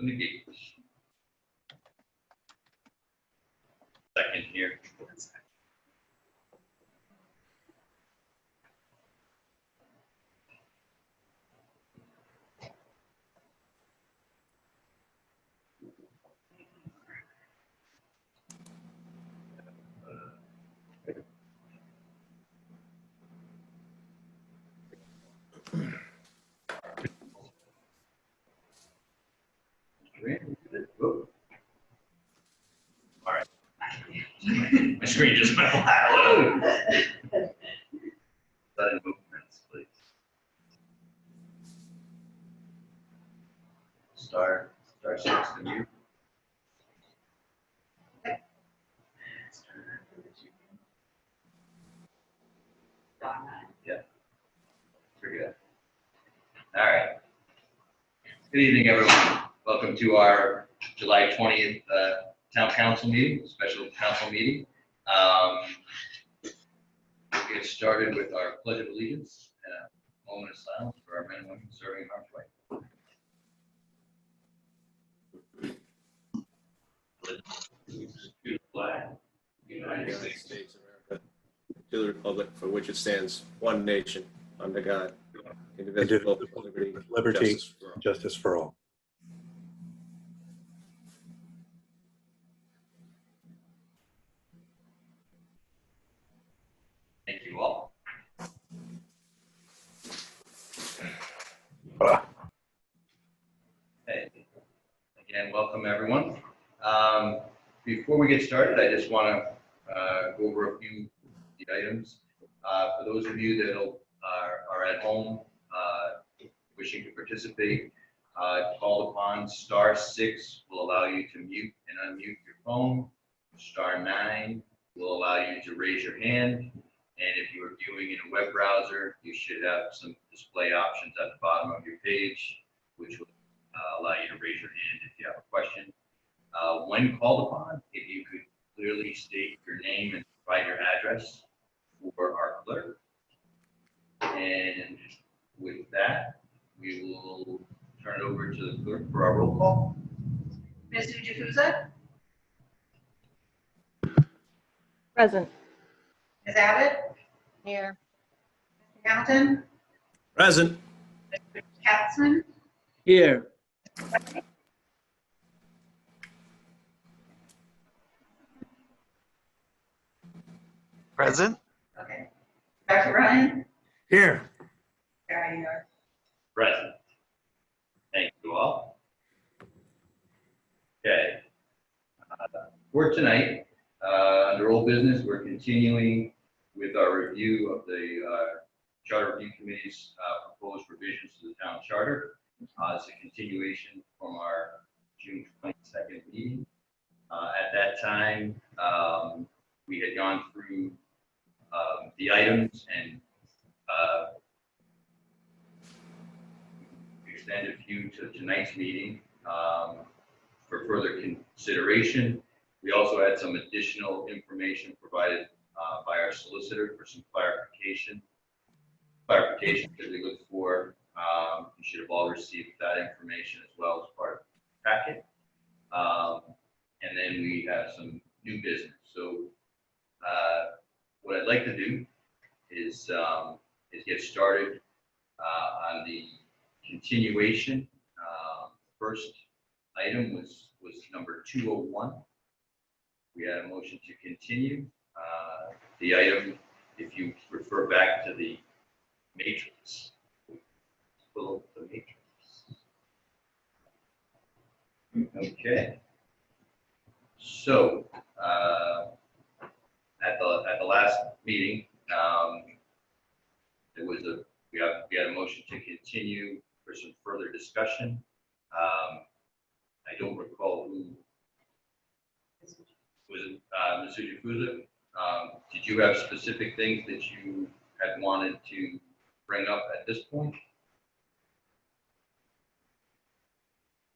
open the gates. Second here. All right. My screen just went black. Sudden movements, please. Star 6 to mute. Yeah. Pretty good. All right. Good evening, everyone. Welcome to our July 20th Town Council meeting, special council meeting. We'll get started with our Pledge of Allegiance and a moment of silence for our men and women serving in harm's way. To the flag, United States of America, to the republic for which it stands, one nation, under God, indivisible, with liberty, justice for all. Thank you all. Hey, again, welcome everyone. Before we get started, I just want to go over a few of the items. For those of you that are at home wishing to participate, called upon, *6 will allow you to mute and unmute your phone. *9 will allow you to raise your hand. And if you are viewing in a web browser, you should have some display options at the bottom of your page, which will allow you to raise your hand if you have a question. When called upon, if you could clearly state your name and provide your address for our clerk. And with that, we will turn it over to the clerk for our roll call. Ms. Ujifuza? Present. Ms. Abbott? Here. Mr. Hamilton? present. Mr. Katzman? Here. Present. Okay. Dr. Ryan? Here. Gary, you are. Present. Thank you all. Okay. For tonight, under old business, we're continuing with our review of the Charter Review Committee's proposed revisions to the town charter. It's a continuation from our June 22nd meeting. At that time, we had gone through the items and extended a few to tonight's meeting for further consideration. We also had some additional information provided by our solicitor for some clarification that we look for. You should have all received that information as well as part of the packet. And then we have some new business. So what I'd like to do is get started on the continuation. First item was number 201. We had a motion to continue. The item, if you refer back to the matrix, pull up the matrix. Okay. So at the last meeting, we had a motion to continue for some further discussion. I don't recall who was it. Ms. Ujifuza, did you have specific things that you had wanted to bring up at this point?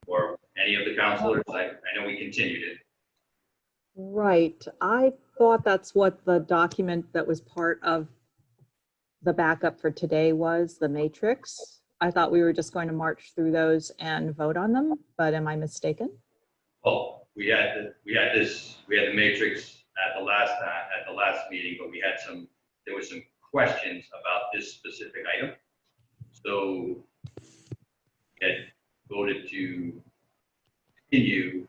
Or any of the counselors? I know we continued it. Right. I thought that's what the document that was part of the backup for today was, the matrix. I thought we were just going to march through those and vote on them, but am I mistaken? Well, we had the matrix at the last meeting, but there were some questions about this specific item. So we had voted to continue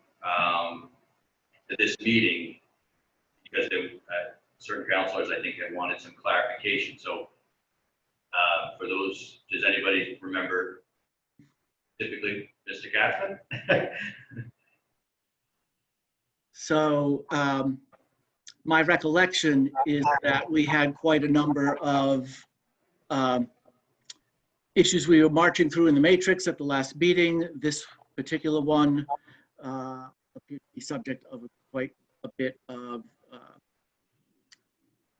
to this meeting because certain counselors, I think, had wanted some clarification. So for those, does anybody remember typically Mr. Katzman? So my recollection is that we had quite a number of issues we were marching through in the matrix at the last meeting. This particular one appeared to be subject of quite a bit of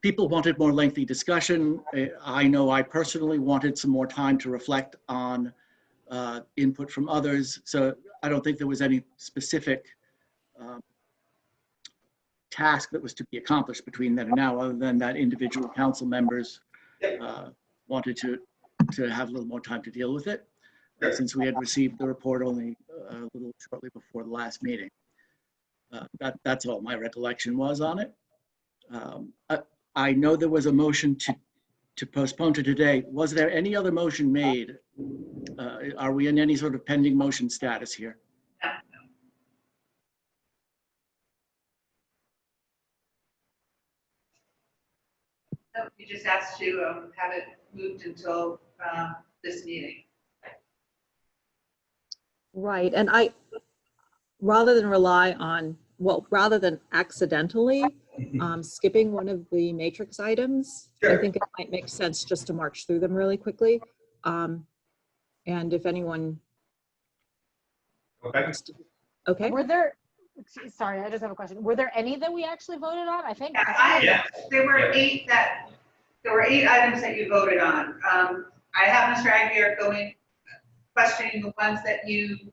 people wanted more lengthy discussion. I know I personally wanted some more time to reflect on input from others. So I don't think there was any specific task that was to be accomplished between then and now, other than that individual council members wanted to have a little more time to deal with it, since we had received the report only a little shortly before the last meeting. That's all my recollection was on it. I know there was a motion to postpone to today. Was there any other motion made? Are we in any sort of pending motion status here? No, you just asked to have it moved until this meeting. Right, and rather than accidentally skipping one of the matrix items, I Sure. think it might make sense just to march through them really quickly. And if anyone Okay. wants to, okay, Were there, sorry, I just have a question. Were there any that we actually voted on? I think. Yeah. There were eight items that you voted on. I have Mr. Aguirre questioning the ones that you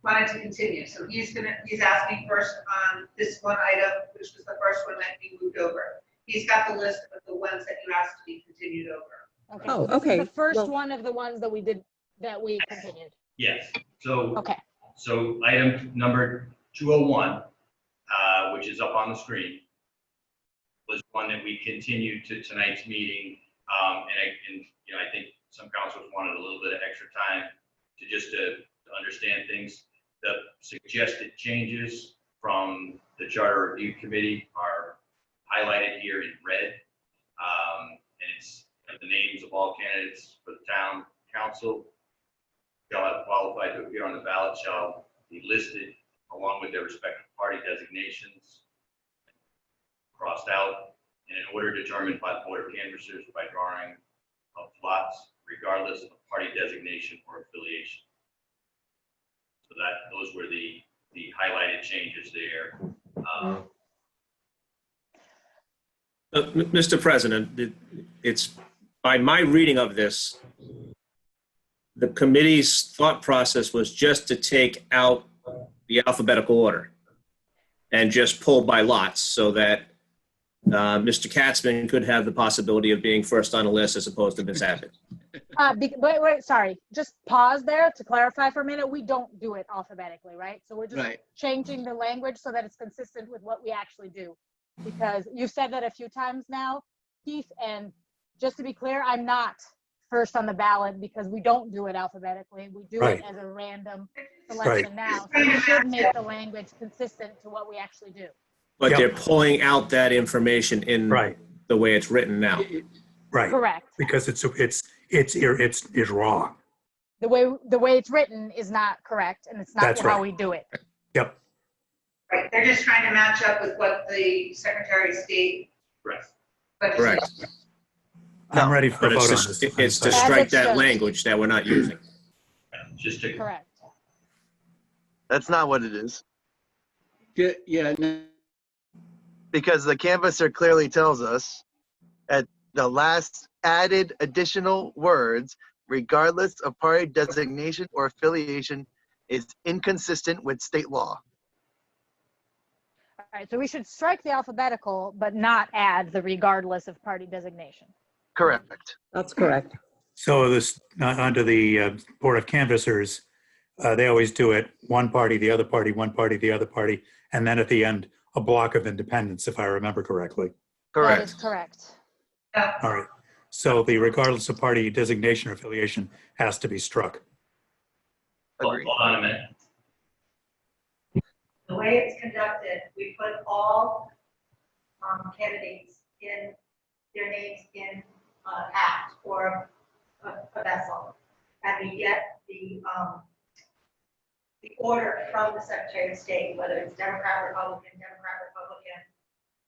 wanted to continue. So he's asking first on this one item, which was the first one that you moved over. He's got the list of the ones that you asked to be continued over. Okay, Oh, so this is okay. the first Well- one of the ones that we continued. Yes. So Okay, So item number 201, which is up on the screen, was one that we continued to tonight's meeting. And I think some councilors wanted a little bit of extra time to understand things. The suggested changes from the Charter Review Committee are highlighted here in red. And it's the names of all candidates for the town council shall have qualified to appear on the ballot shall be listed along with their respective party designations crossed out in an order determined by the Board of Canvassers by drawing of lots regardless of party designation or affiliation. So those were the highlighted changes there. Mr. President, it's by my reading of this, the committee's thought process was just to take out the alphabetical order and just pull by lots so that Mr. Katzman could have the possibility of being first on the list as opposed to Ms. Abbott. wait, sorry. Just pause there to clarify for a minute. We don't do it alphabetically, right? So we're just Right. changing the language so that it's consistent with what we actually do. Because you've said that a few times now, Keith, and just to be clear, I'm not first on the ballot because we don't do it alphabetically. We do Right. it as a random selection now. So Right. we should make the language consistent to what we actually do. But Yep. they're pulling out that information in Right, the way it's written now. right. Correct. Because it's wrong. The way it's written is not correct, and it's not That's how right. we do it. Yep. Right, they're just trying to match up with what the Secretary of State. Correct. Correct. I'm ready for a But vote it's on this. it's to As strike it that shows. language that we're not using. Just to Correct. That's not what it is, Yeah, no, because the canvasser clearly tells us at the last added additional words, regardless of party designation or affiliation, is inconsistent with state law. All right, so we should strike the alphabetical, but not add the regardless of party designation. Correct. that's correct. So this, under the Board of Canvassers, they always do it one party, the other party, one party, the other party, and then at the end, a block of independents, if I remember correctly. That is Correct. correct. All right. So the regardless of party designation or affiliation has to be struck. Agree. Hold on a minute. The way it's conducted, we put all candidates in, their names in an act or a vessel. And we get the order from the Secretary of State, whether it's Democrat, Republican,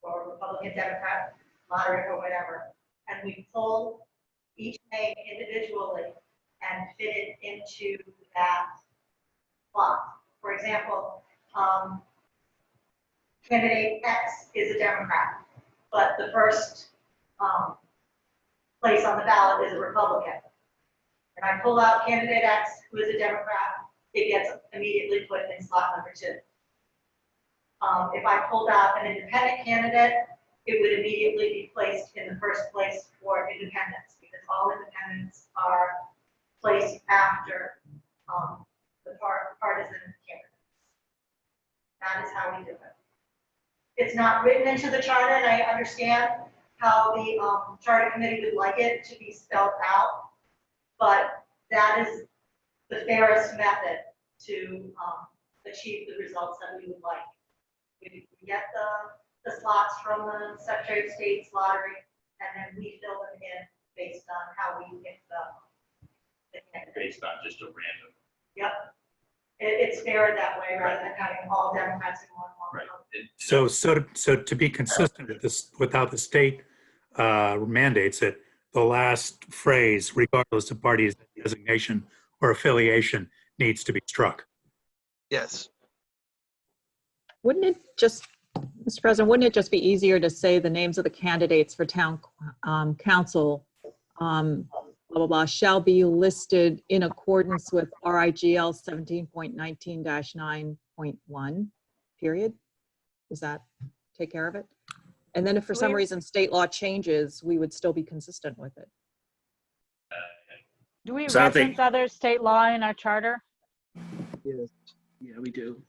or Republican, Democrat, moderate, or whatever. And we pull each name individually and fit it into that block. For example, candidate X is a Democrat, but the first place on the ballot is a Republican. And I pull out candidate X, who is a Democrat, it gets immediately put in slot number 2. If I pulled out an independent candidate, it would immediately be placed in the first place for independents, because all independents are placed after the partisan candidates. That is how we do it. It's not written into the charter, and I understand how the charter committee would like it to be spelled out, but that is the fairest method to achieve the results that we would like. We get the slots from the Secretary of State's lottery, and then we fill them in based on how we pick the candidates. Based on just a random. Yep. It's fairer that way rather than having all Democrats in one. Right. So to be consistent with this, without the state mandates it, the last phrase, regardless of party designation or affiliation, needs to be struck. Yes. Wouldn't it just, Mr. President, wouldn't it just be easier to say the names of the candidates for town council, blah, blah, blah, shall be listed in accordance with RIGL 17.19-9.1, period? Does that take care of it? And then if for some reason state law changes, we would still be consistent with it. Do we So I think- reference other state law in our charter? Yes. Yeah, we do.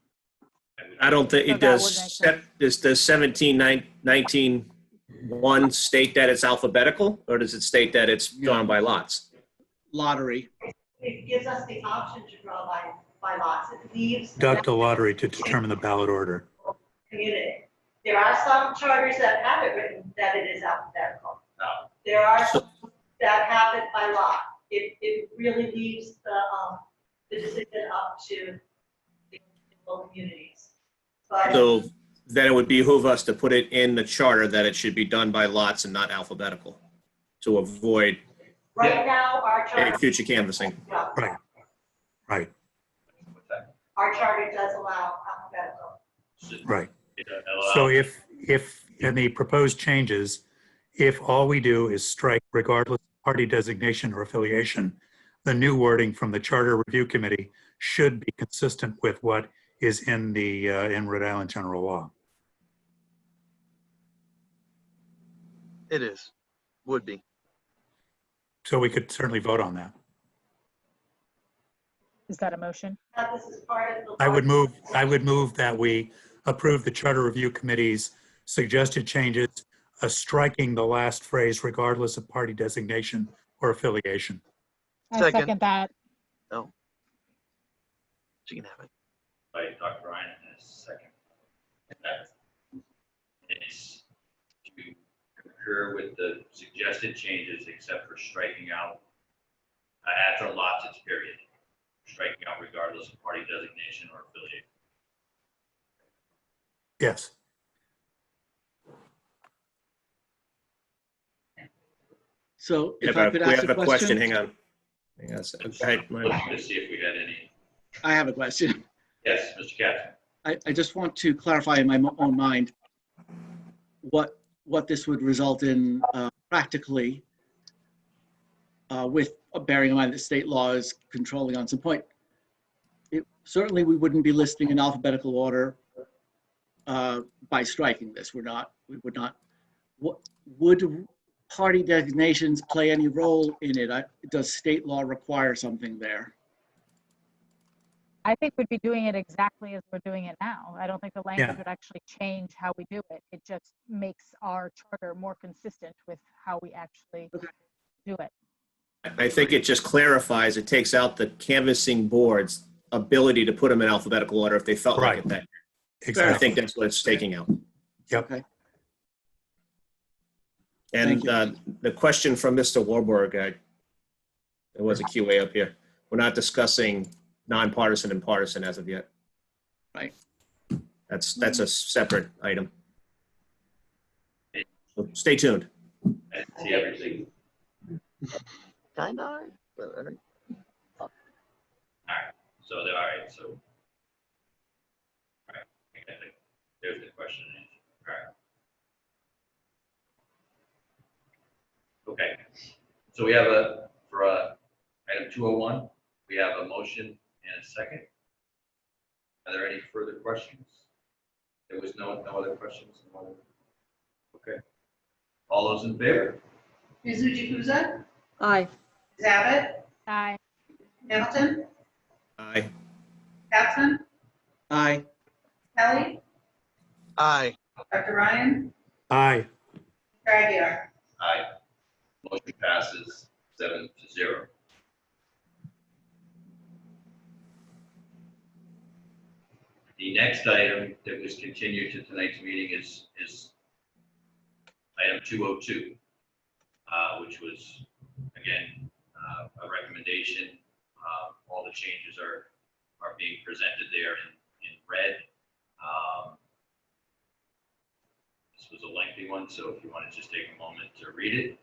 I don't think So it that does. would make sense. Does the 1719(1) state that it's alphabetical, or does it state that it's drawn by lots? Lottery. It gives us the option to draw by lots. It leaves Conduct a lottery to determine the ballot order. community. There are some charters that have it written that it is alphabetical. No. There are some that have it by lot. It really leaves the decision up to the local communities. But So then it would behoove us to put it in the charter that it should be done by lots and not alphabetical to avoid right now, our any charter, future canvassing. yeah, Right, our charter does allow alphabetical. right. So if in the proposed changes, if all we do is strike regardless of party designation or affiliation, the new wording from the Charter Review Committee should be consistent with what is in the in Rhode Island general law. It is. Would be. So we could certainly vote on that. Is that a motion? This is part of the. I would move that we approve the Charter Review Committee's suggested changes, striking the last phrase regardless of party designation or affiliation. I Second. second that. No. She can have it. By Dr. Ryan in a second. That is to concur with the suggested changes except for striking out after lots, it's period. Striking out regardless of party designation or affiliation. Yes. So We if have I could a, we ask have a a question. question. Hang on. Hang on a second. Go ahead, Mike. Looking to see if we had any. I have a question. Yes, Mr. Katz. I just want to clarify in my own mind what this would result in practically with bearing in mind that state law is controlling on some point. Certainly, we wouldn't be listing in alphabetical order by striking this. We would not. What would party designations play any role in it? Does state law require something there? I think we'd be doing it exactly as we're doing it now. I don't think the language Yeah. would actually change how we do it. It just makes our charter more consistent with how we actually do it. I think it just clarifies, it takes out the canvassing board's ability to put them in alphabetical order if they felt like Right. it. That I Exactly. think that's what it's taking out. Yep. Okay. And Thank the question from Mr. Warburg, there was a QA up here. We're not discussing nonpartisan and partisan as of yet. Right. That's a separate item. So stay tuned. I didn't see everything. Kind of. All right, so all right, so. All right, I got it. There's the question and answer. All right. Okay, so we have for item 201, we have a motion and a second. Are there any further questions? There was no other questions? Okay. All those in favor? Mizuji Kuza, Aye. Ms. Abbott, Aye. Hamilton, Aye. Capson, Aye. Kelly, Aye. Dr. Ryan, Aye. Aguirre. Aye. Motion passes 7-0. The next item that was continued to tonight's meeting is item 202, which was, again, a recommendation. All the changes are being presented there in red. This was a lengthy one, so if you want to just take a moment to read it,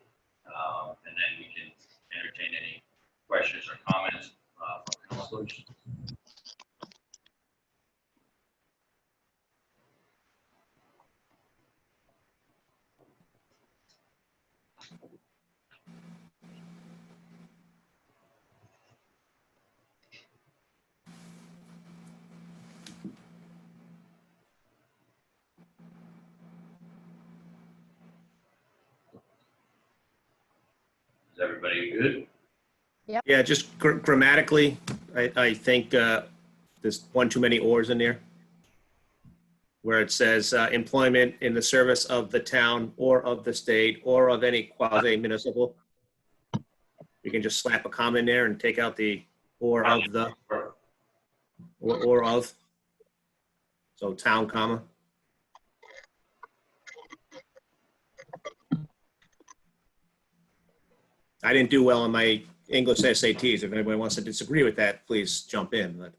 and then we can entertain any questions or comments from councilors. Is everybody good? Yeah, just grammatically, I think there's one too many ors in there. Where it says employment in the service of the town or of the state or of any quasi-municipal. We can just slap a comma in there and take out the or of the or of. So town, comma. I didn't do well on my English SATs. If anybody wants to disagree with that, please jump in. But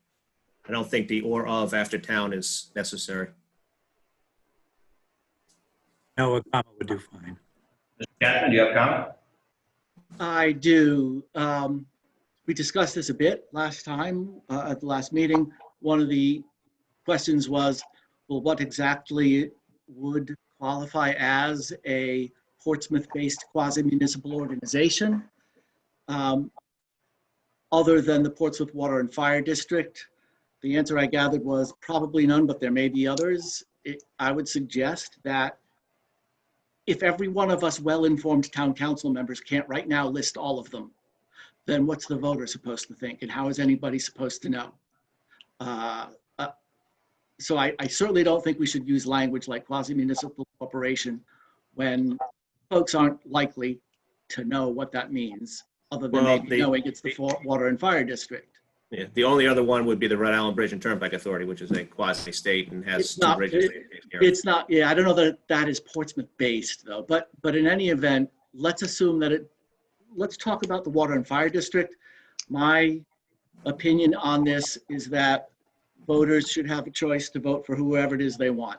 I don't think the or of after town is necessary. No, a comma would do fine. Mr. Catherine, do you have a comment? I do. We discussed this a bit last time at the last meeting. One of the questions was, well, what exactly would qualify as a Portsmouth-based quasi-municipal organization other than the Portsmouth Water and Fire District? The answer I gathered was probably none, but there may be others. I would suggest that if every one of us well-informed town council members can't right now list all of them, then what's the voter supposed to think, and how is anybody supposed to know? So I certainly don't think we should use language like quasi-municipal corporation when folks aren't likely to know what that means, other than Well, maybe knowing it's the Water and Fire District. Yeah, the only other one would be the Rhode Island Bridge and Turnpike Authority, which is a quasi-state and has It's two not- bridges. It's not, yeah, I don't know that that is Portsmouth-based though, but in any event, let's assume that let's talk about the Water and Fire District. My opinion on this is that voters should have a choice to vote for whoever it is they want.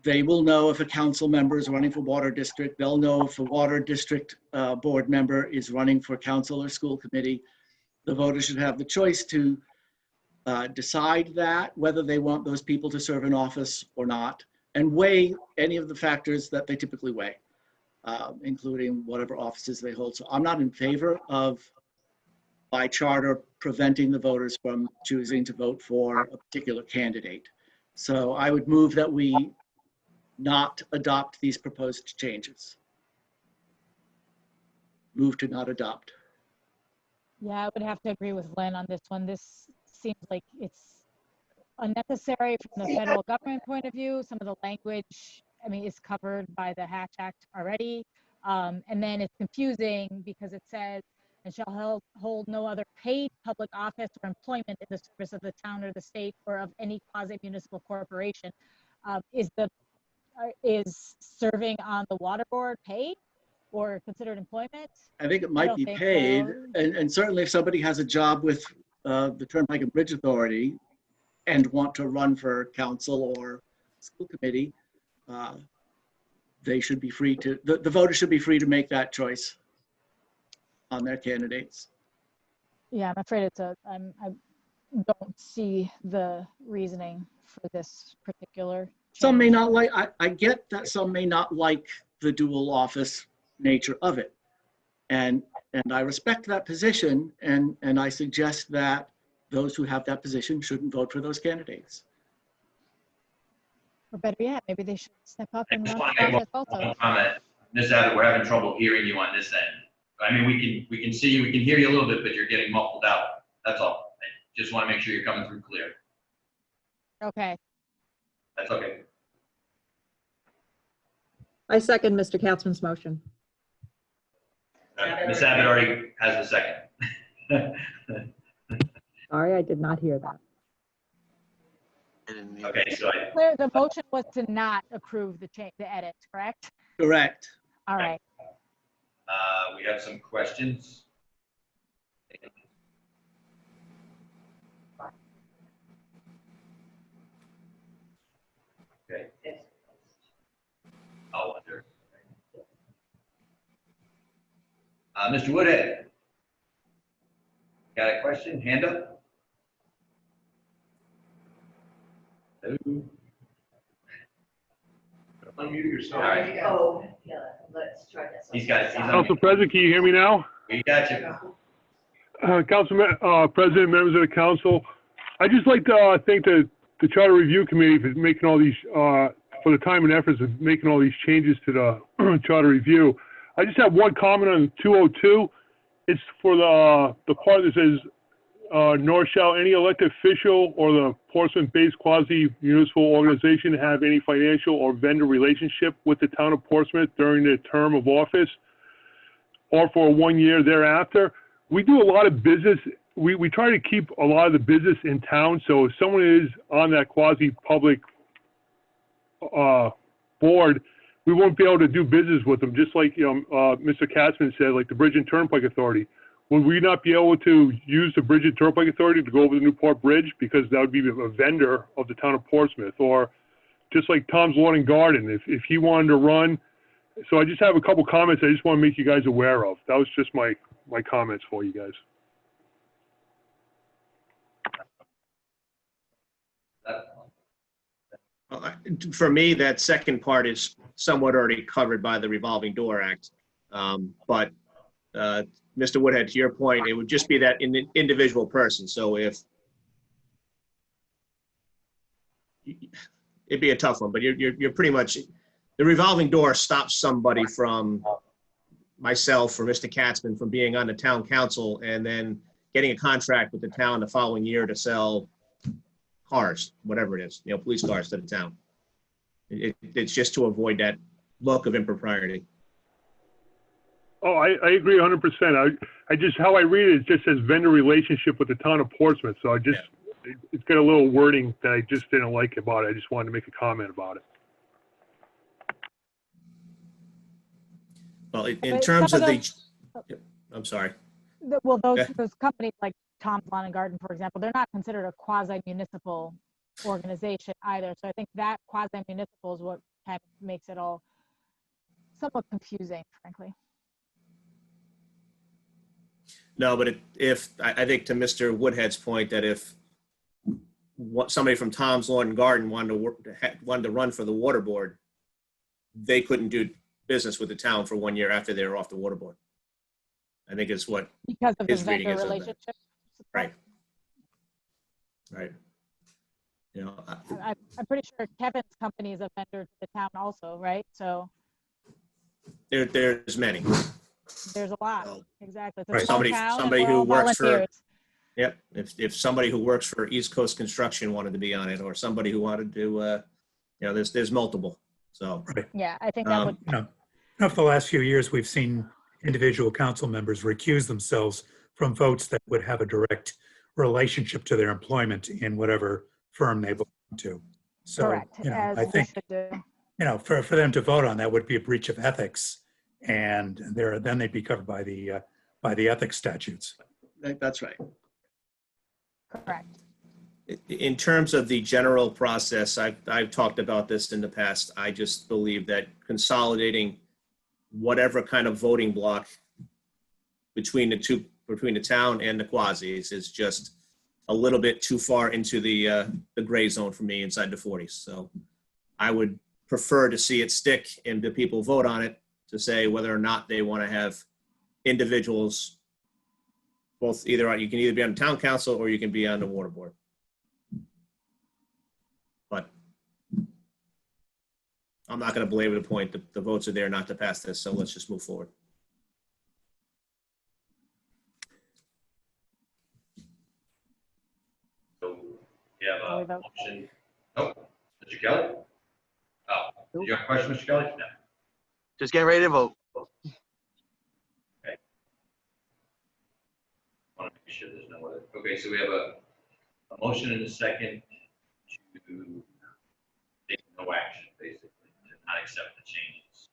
They will know if a council member is running for water district. They'll know if a water district board member is running for council or school committee. The voters should have the choice to decide that, whether they want those people to serve in office or not, and weigh any of the factors that they typically weigh, including whatever offices they hold. So I'm not in favor of, by charter, preventing the voters from choosing to vote for a particular candidate. So I would move that we not adopt these proposed changes. move to not adopt. Yeah, I would have to agree with Lynn on this one. This seems like it's unnecessary from the federal government point of view. Some of the language, I mean, is covered by the Hatch Act already. And then it's confusing because it says, and shall hold no other paid public office or employment in the service of the town or the state or of any quasi-municipal corporation. Is serving on the water board paid or considered employment? I think it I might don't be think paid, so. and certainly if somebody has a job with the Turnpike and Bridge Authority and want to run for council or school committee, they should be free to, the voters should be free to make that choice on their candidates. Yeah, I'm afraid I don't see the reasoning for this particular Some may change. not like, I get that some may not like the dual office nature of it. And I respect that position, and I suggest that those who have that position shouldn't vote for those candidates. Or better yet, maybe they should step up I and just run want for to make office also. one comment. Ms. Abbott, we're having trouble hearing you on this end. I mean, we can see you, we can hear you a little bit, but you're getting muffled out. That's all. I just want to make sure you're coming through clear. Okay. That's okay. I second Mr. Katzman's motion. Ms. Abbott already has the second. Sorry, I did not hear that. Okay, so Claire, the motion was to not approve the change, the edit, correct? Correct. All right. we have some questions. Okay. I'll wonder. Mr. Woodhead, got a question? Hand up? Hello? Unmute yourself. All right. Oh, yeah, let's try this. He's on Council President, can you hear me now? We got you. President, members of the council, I'd just like to thank the Charter Review Committee for making all these, for the time and efforts of making all these changes to the Charter Review. I just have one comment on 202. It's for the part that says, nor shall any elected official or the Portsmouth-based quasi-municipal organization have any financial or vendor relationship with the town of Portsmouth during their term of office or for 1 year thereafter. We do a lot of business. We try to keep a lot of the business in town. So if someone is on that quasi-public board, we won't be able to do business with them. Just like Mr. Katzman said, like the Bridge and Turnpike Authority. Would we not be able to use the Bridge and Turnpike Authority to go over the Newport Bridge because that would be a vendor of the town of Portsmouth? Or just like Tom's Lawn and Garden, if he wanted to run. So I just have a couple comments I just want to make you guys aware of. That was just my comments for you guys. For me, that second part is somewhat already covered by the Revolving Door Act. But Mr. Woodhead, to your point, it would just be that individual person. So if it'd be a tough one, but you're pretty much, the revolving door stops somebody from myself or Mr. Katzman from being on the town council and then getting a contract with the town the following year to sell cars, whatever it is, police cars to the town. It's just to avoid that look of impropriety. Oh, I agree 100%. I just, how I read it just says vendor relationship with the town of Portsmouth. So it's got a little wording that I just didn't like about it. I just wanted to make a comment about it. Well, in But terms some of of the, I'm sorry. Well, Okay. those companies like Tom's Lawn and Garden, for example, they're not considered a quasi-municipal organization either. So I think that quasi-municipal is what kind of makes it all somewhat confusing, frankly. No, but I think to Mr. Woodhead's point that if somebody from Tom's Lawn and Garden wanted to run for the water board, they couldn't do business with the town for 1 year after they were off the water board. I think it's what Because of the his reading vendor is of that. relationship. Right. Right. I'm pretty sure Kevin's company is a vendor to the town also, right? So There's many. There's a lot, So, exactly. It's a Right. small Somebody- town and somebody we're who all works for- volunteers. Yep, if somebody who works for East Coast Construction wanted to be on it, or somebody who wanted to, there's multiple, so. Yeah, I think that would, For the last few years, we've seen individual council members recuse themselves from votes that would have a direct relationship to their employment in whatever firm they belong to. So, correct, I as we think, should do. for them to vote on that would be a breach of ethics, and then they'd be covered by the ethics statutes. That's right. Correct. In terms of the general process, I've talked about this in the past. I just believe that consolidating whatever kind of voting block between the town and the quasis is just a little bit too far into the gray zone for me inside the 40s. So I would prefer to see it stick and the people vote on it to say whether or not they want to have individuals, both you can either be on the town council or you can be on the water board. But I'm not going to belabor the point. The votes are there not to pass this, so let's just move forward. So we have Shall we a vote? motion. Oh, Mr. Kelly? Oh, did you have a question, Mr. Kelly? No. Just getting ready to vote. Want to make sure there's no other. Okay, so we have a motion and a second to take no action, basically, to not accept the changes.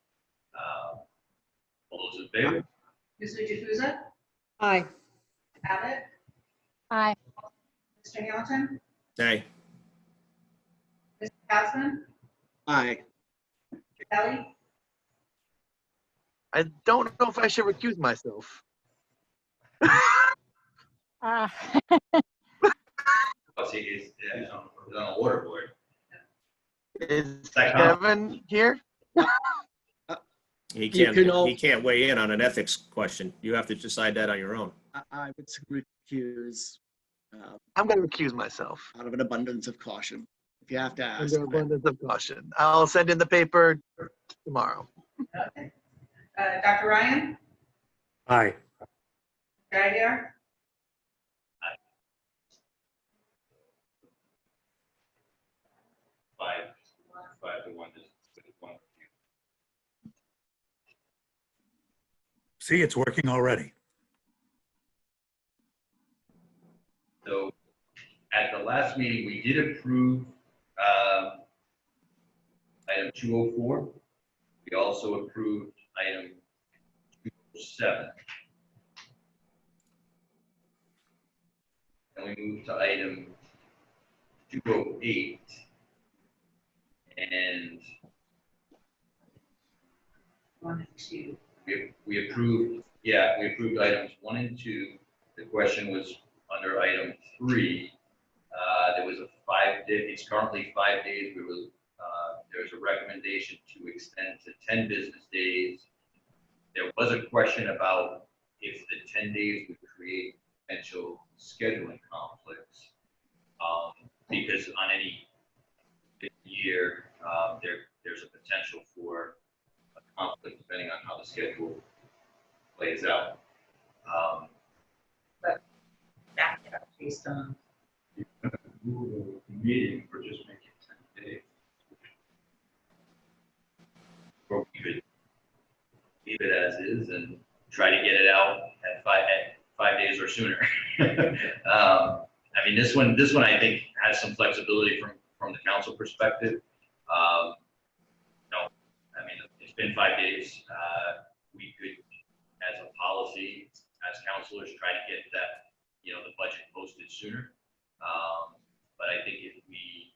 All those in favor? Mr. Jukusa? Aye. Abbott? Aye. Mr. Hamilton? Hey, Mr. Katzman? Aye. Mr. Kelly? I don't know if I should recuse myself. Uh, Oh, see, he's on the water board. Is Second. Kevin here? he You can all- can't weigh in on an ethics question. You have to decide that on your own. I would recuse I'm going to recuse myself. out of an abundance of caution. If you have to ask. Under abundance of caution. I'll send in the paper tomorrow. Okay. Dr. Ryan? Aye. Dragger? Five to one, just one. See, it's working already. So at the last meeting, we did approve item 204. We also approved item 207. And we moved to item 208. And 1 and 2. we approved items 1 and 2. The question was under item 3. There was a 5-day, it's currently 5 days. There was a recommendation to extend to 10 business days. There was a question about if the 10 days would create potential scheduling conflicts. Because on any year, there's a potential for a conflict depending on how the schedule plays out. Back it up based on. Meeting for just making 10 days. Or we could leave it as is and try to get it out at 5 days or sooner. I mean, this one I think has some flexibility from the council perspective. No, I mean, it's been 5 days. We could, as a policy, as councilors, try to get that, the budget posted sooner. But I think if we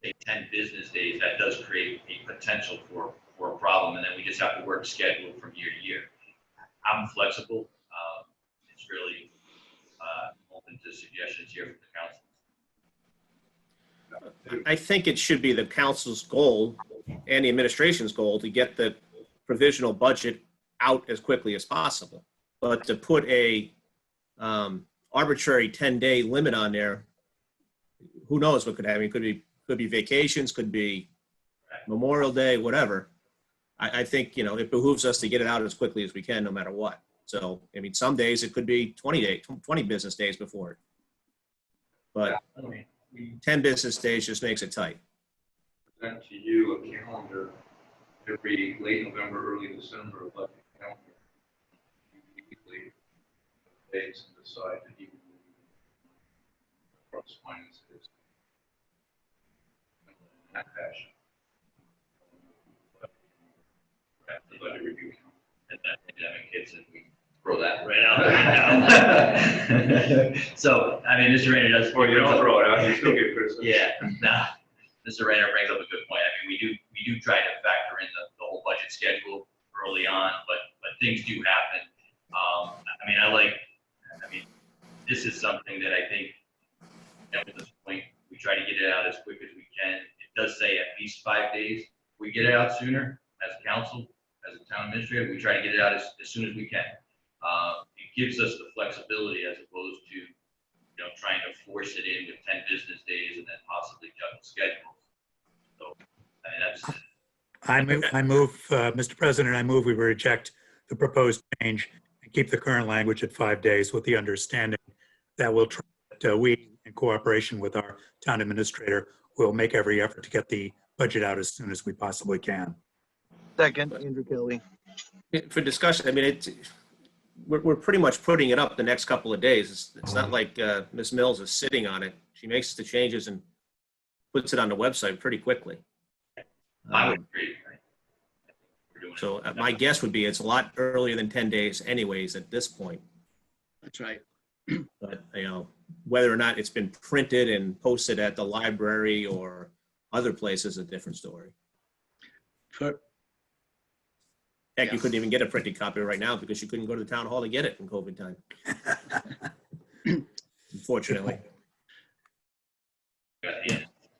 take 10 business days, that does create a potential for a problem, and then we just have to work schedule from year to year. I'm flexible. It's really open to suggestions here from the council. I think it should be the council's goal and the administration's goal to get the provisional budget out as quickly as possible. But to put a arbitrary 10-day limit on there, who knows what could happen? It could be vacations, could be Memorial Day, whatever. I think, it behooves us to get it out as quickly as we can, no matter what. So, I mean, some days it could be 20 business days before it. But 10 business days just makes it tight. Present to you a calendar every late November, early December, like a calendar. Weekly days and decide that you cross finances in that fashion. The budget review. And that pandemic hits and we throw that right out there. So, I mean, Mr. Rayner does. Or you don't throw it out, you still get criticism. Yeah, no, Mr. Rayner brings up a good point. I mean, we do try to factor in the whole budget schedule early on, but things do happen. This is something that I think, at this point, we try to get it out as quick as we can. It does say at least 5 days. We get it out sooner as a council, as a town administrator, we try to get it out as soon as we can. It gives us the flexibility as opposed to, trying to force it in with 10 business days and then possibly juggle schedules. So, I move, Mr. President, I move we reject the proposed change and keep the current language at 5 days with the understanding that we'll try to, we, in cooperation with our town administrator, will make every effort to get the budget out as soon as we possibly can. Second, Andrew Kelly. For discussion, I mean, we're pretty much putting it up the next couple of days. It's not like Ms. Mills is sitting on it. She makes the changes and puts it on the website pretty quickly. I would agree. So my guess would be it's a lot earlier than 10 days anyways at this point. That's right. But, whether or not it's been printed and posted at the library or other places is a different story. Heck, you couldn't even get a printed copy right now because you couldn't go to the town hall to get it in COVID time. Unfortunately.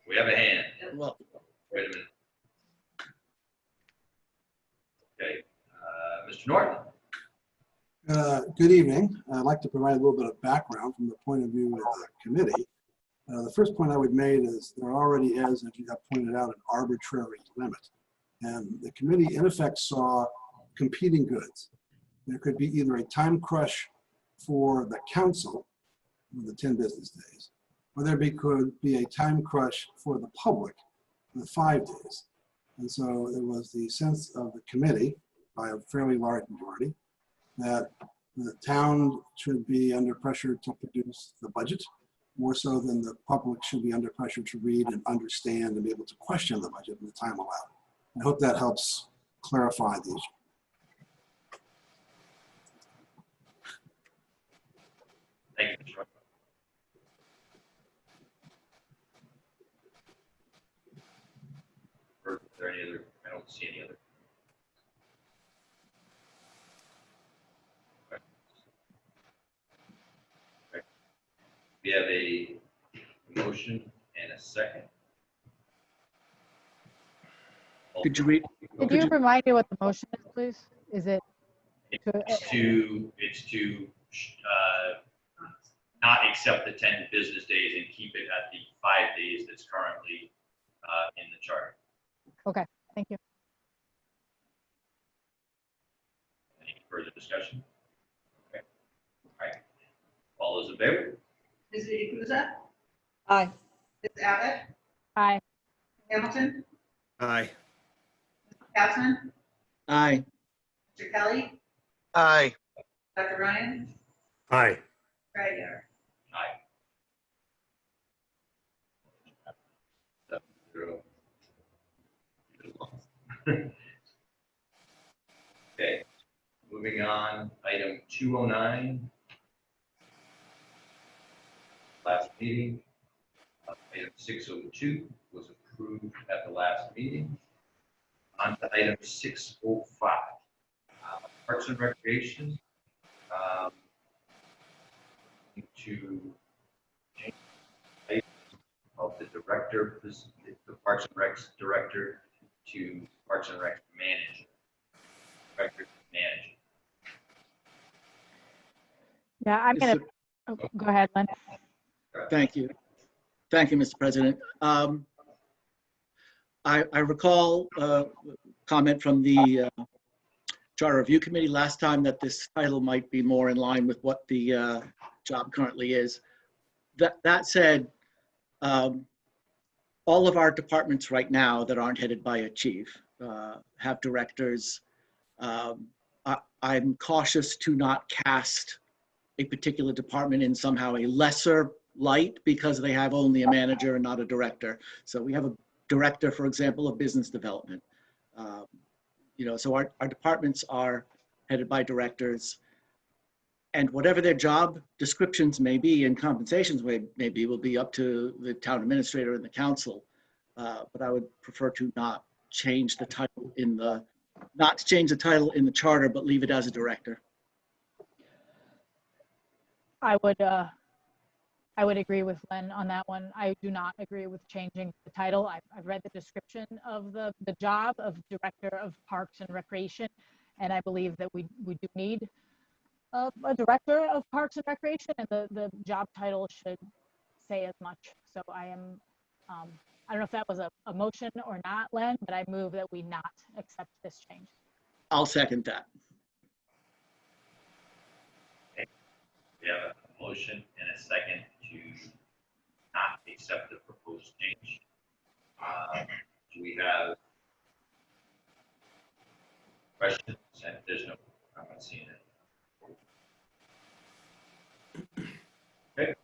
We have a hand. Well, Wait a minute. Okay, Mr. Norton. Good evening. I'd like to provide a little bit of background from the point of view of the committee. The first point I would make is there already is, as you have pointed out, an arbitrary limit. And the committee, in effect, saw competing goods. There could be either a time crush for the council with the 10 business days, or could be a time crush for the public with 5 days. And so it was the sense of the committee, by a fairly large majority, that the town should be under pressure to produce the budget, more so than the public should be under pressure to read and understand and be able to question the budget in the time allowed. I hope that helps clarify the issue. Thank you, Mr. Norton. Are there any other? I don't see any other. Okay. We have a motion and a second. could you read? Could you remind me what the motion is, please? Is it? It's to not accept the 10 business days and keep it at the 5 days that's currently in the charter. Okay, thank you. Any further discussion? Okay. All right. All those in favor? Ms. Jukusa? Aye. Ms. Abbott? Aye. Hamilton? Aye. Councilman? Aye. Mr. Kelly? Aye. Dr. Ryan? Aye. Dragier? Aye. 7-0. Okay, moving on, item 209. Last meeting. Item 602 was approved at the last meeting. On to item 605. Parks and Recreation. To change the title of the director, the Parks and Rec director to Parks and Rec manager. Director manager. Yeah, I'm gonna, oh, go ahead, Lynn. Thank you. Thank you, Mr. President. I recall a comment from the Charter Review Committee last time that this title might be more in line with what the job currently is. That said, all of our departments right now that aren't headed by a chief have directors. I'm cautious to not cast a particular department in somehow a lesser light because they have only a manager and not a director. So we have a director, for example, of business development. So our departments are headed by directors, and whatever their job descriptions may be and compensations may be will be up to the town administrator and the council. But I would prefer to not change the title in the charter, but leave it as a director. I would agree with Len on that one. I do not agree with changing the title. I've read the description of the job of Director of Parks and Recreation, and I believe that we do need a Director of Parks and Recreation, and the job title should say as much. So I am, I don't know if that was a motion or not, Len, but I move that we not accept this change. I'll second that. We have a motion and a second to not accept the proposed change. Do we have questions? And there's no, I'm not seeing it. Okay,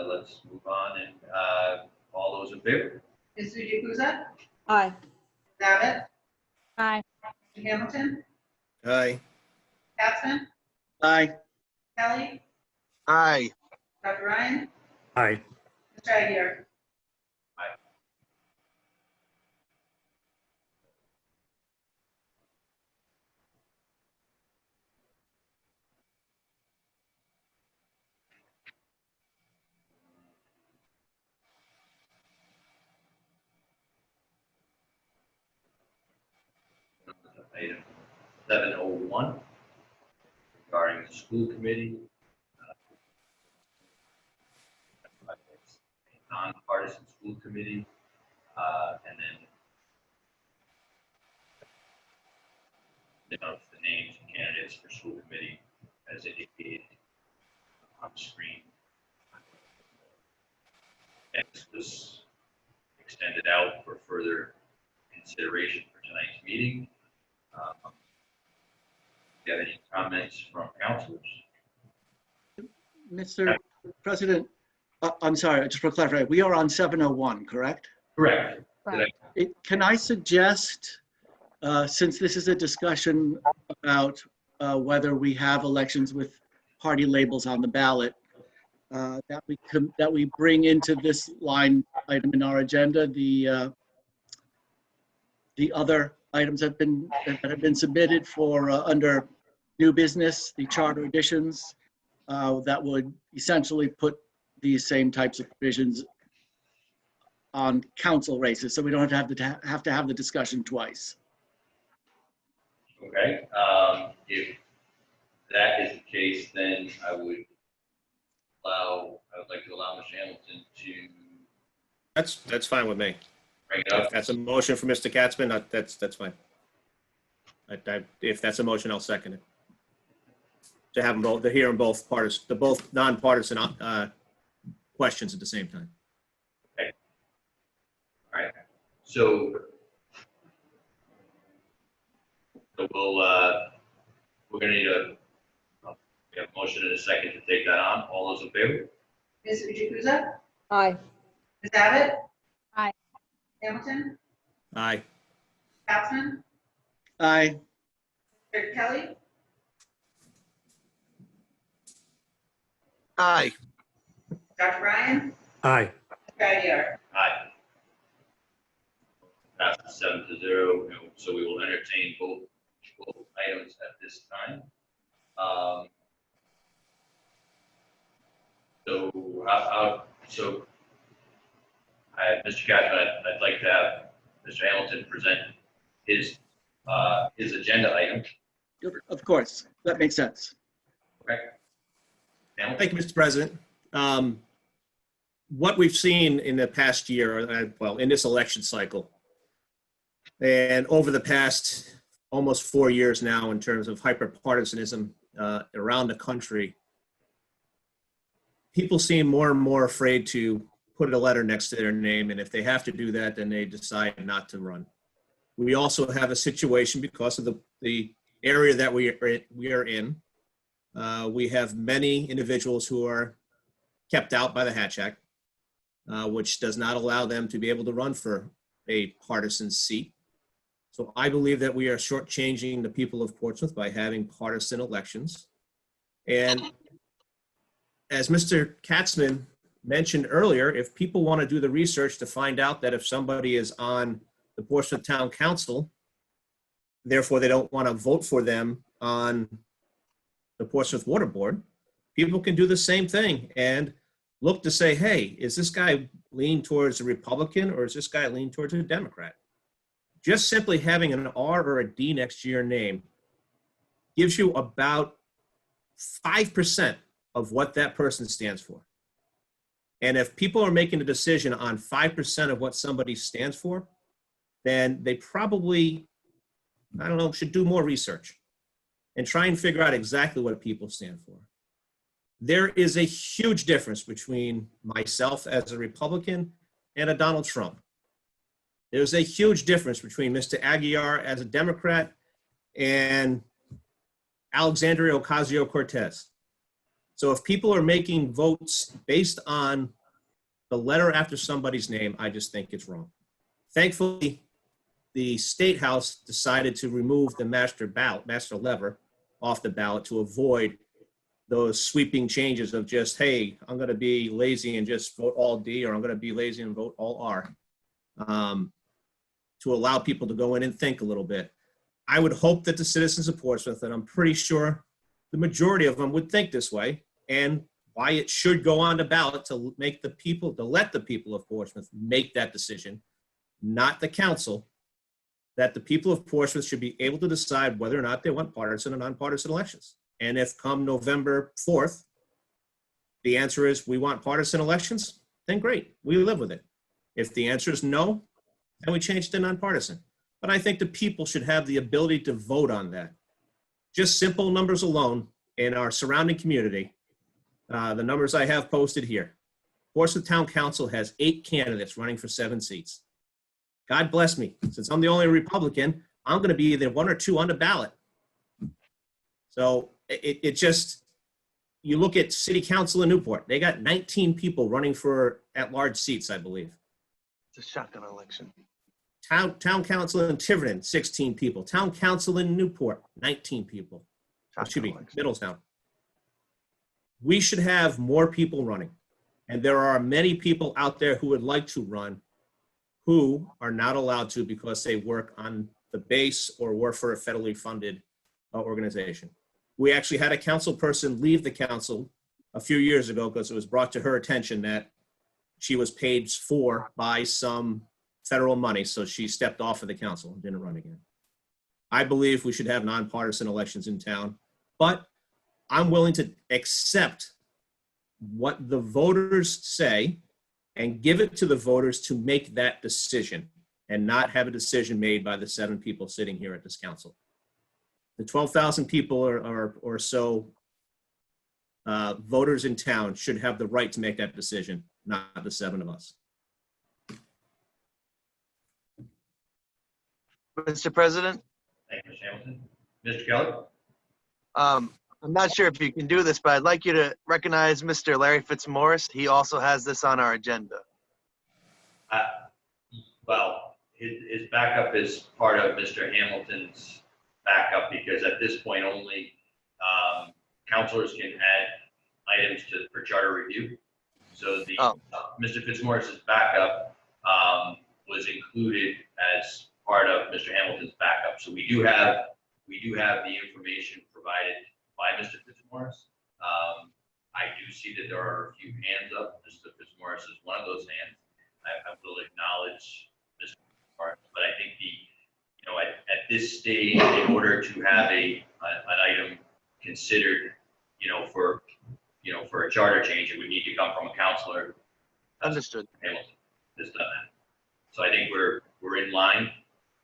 let's move on and all those in favor? Mr. Jukusa? Aye. Abbott? Aye. Mr. Hamilton? Aye. Capson? Aye. Kelly? Aye. Dr. Ryan? Aye. Mr. Aguirre? Item 701 regarding the school committee. A nonpartisan school committee, and then of the names and candidates for school committee as indicated on the screen. And this was extended out for further consideration for tonight's meeting. Do you have any comments from councilors? Mr. President, I'm sorry, just for clarifying, we are on 701, correct? Correct. Right. Can I suggest, since this is a discussion about whether we have elections with party labels on the ballot, that we bring into this line item in our agenda the other items that have been submitted for under new business, the charter additions, that would essentially put these same types of provisions on council races, so we don't have to have the discussion twice. Okay. If that is the case, then I would like to allow Mr. Hamilton to That's fine with me. bring it up. If that's a motion for Mr. Katzman, that's fine. If that's a motion, I'll second it. To have them both, to hear them both parties, the both nonpartisan questions at the same time. All right. So we're gonna need a motion and a second to take that on. All those in favor? Mr. Jukusa? Aye. Ms. Abbott? Aye. Hamilton? Aye. Capson? Aye. Mr. Kelly? Aye. Dr. Ryan? Aye. Mr. Aguirre? Aye. Passes 7-0. So we will entertain both items at this time. Mr. Katzman, I'd like to have Mr. Hamilton present his agenda item. Of course, that makes sense. Correct? Hamilton? Thank you, Mr. President. what we've seen in the past year, well, in this election cycle, and over the past almost 4 years now in terms of hyperpartisanism around the country, people seem more and more afraid to put a letter next to their name, and if they have to do that, then they decide not to run. We also have a situation because of the area that we are in. We have many individuals who are kept out by the Hatch Act, which does not allow them to be able to run for a partisan seat. So I believe that we are shortchanging the people of Portsmouth by having partisan elections. And as Mr. Katzman mentioned earlier, if people want to do the research to find out that if somebody is on the Portsmouth Town Council, therefore they don't want to vote for them on the Portsmouth Water Board, people can do the same thing and look to say, hey, is this guy lean towards a Republican or is this guy lean towards a Democrat? Just simply having an R or a D next to your name gives you about 5% of what that person stands for. And if people are making a decision on 5% of what somebody stands for, then they probably, I don't know, should do more research and try and figure out exactly what people stand for. There is a huge difference between myself as a Republican and a Donald Trump. There's a huge difference between Mr. Aguilar as a Democrat and Alexandria Ocasio-Cortez. So if people are making votes based on the letter after somebody's name, I just think it's wrong. Thankfully, the State House decided to remove the master lever off the ballot to avoid those sweeping changes of just, hey, I'm going to be lazy and just vote all D, or I'm going to be lazy and vote all R, to allow people to go in and think a little bit. I would hope that the citizens of Portsmouth, and I'm pretty sure the majority of them would think this way, and why it should go on the ballot to make the people, to let the people of Portsmouth make that decision, not the council, that the people of Portsmouth should be able to decide whether or not they want partisan or nonpartisan elections. And if come November 4th, the answer is we want partisan elections, then great, we live with it. If the answer is no, then we change to nonpartisan. But I think the people should have the ability to vote on that. Just simple numbers alone in our surrounding community, the numbers I have posted here. Portsmouth Town Council has 8 candidates running for 7 seats. God bless me, since I'm the only Republican, I'm going to be either 1 or 2 on the ballot. So it just, you look at City Council in Newport, they got 19 people running for at-large seats, I believe. It's a shotgun election. Town Council in Tiverton, 16 people. Town Council in Newport, 19 people. Excuse me, Middletown. We should have more people running. And there are many people out there who would like to run who are not allowed to because they work on the base or work for a federally funded organization. We actually had a council person leave the council a few years ago because it was brought to her attention that she was paid for by some federal money, so she stepped off of the council and didn't run again. I believe we should have nonpartisan elections in town, but I'm willing to accept what the voters say and give it to the voters to make that decision and not have a decision made by the 7 people sitting here at this council. The 12,000 people or so voters in town should have the right to make that decision, not the 7 of us. Mr. President, Thank you, Mr. Hamilton. Mr. Kelly? I'm not sure if you can do this, but I'd like you to recognize Mr. Larry Fitzmaurice. He also has this on our agenda. Well, his backup is part of Mr. Hamilton's backup because at this point only councilors can add items for charter review. So Mr. Fitzmaurice's backup was included as part of Mr. Hamilton's backup. So we do have the information provided by Mr. Fitzmaurice. I do see that there are a few hands up. Mr. Fitzmaurice is one of those hands. I will acknowledge Mr. Fitzmaurice, but I think at this stage, in order to have an item considered, for a charter change, it would need to come from a councilor Understood. Hamilton has done that. So I think we're in line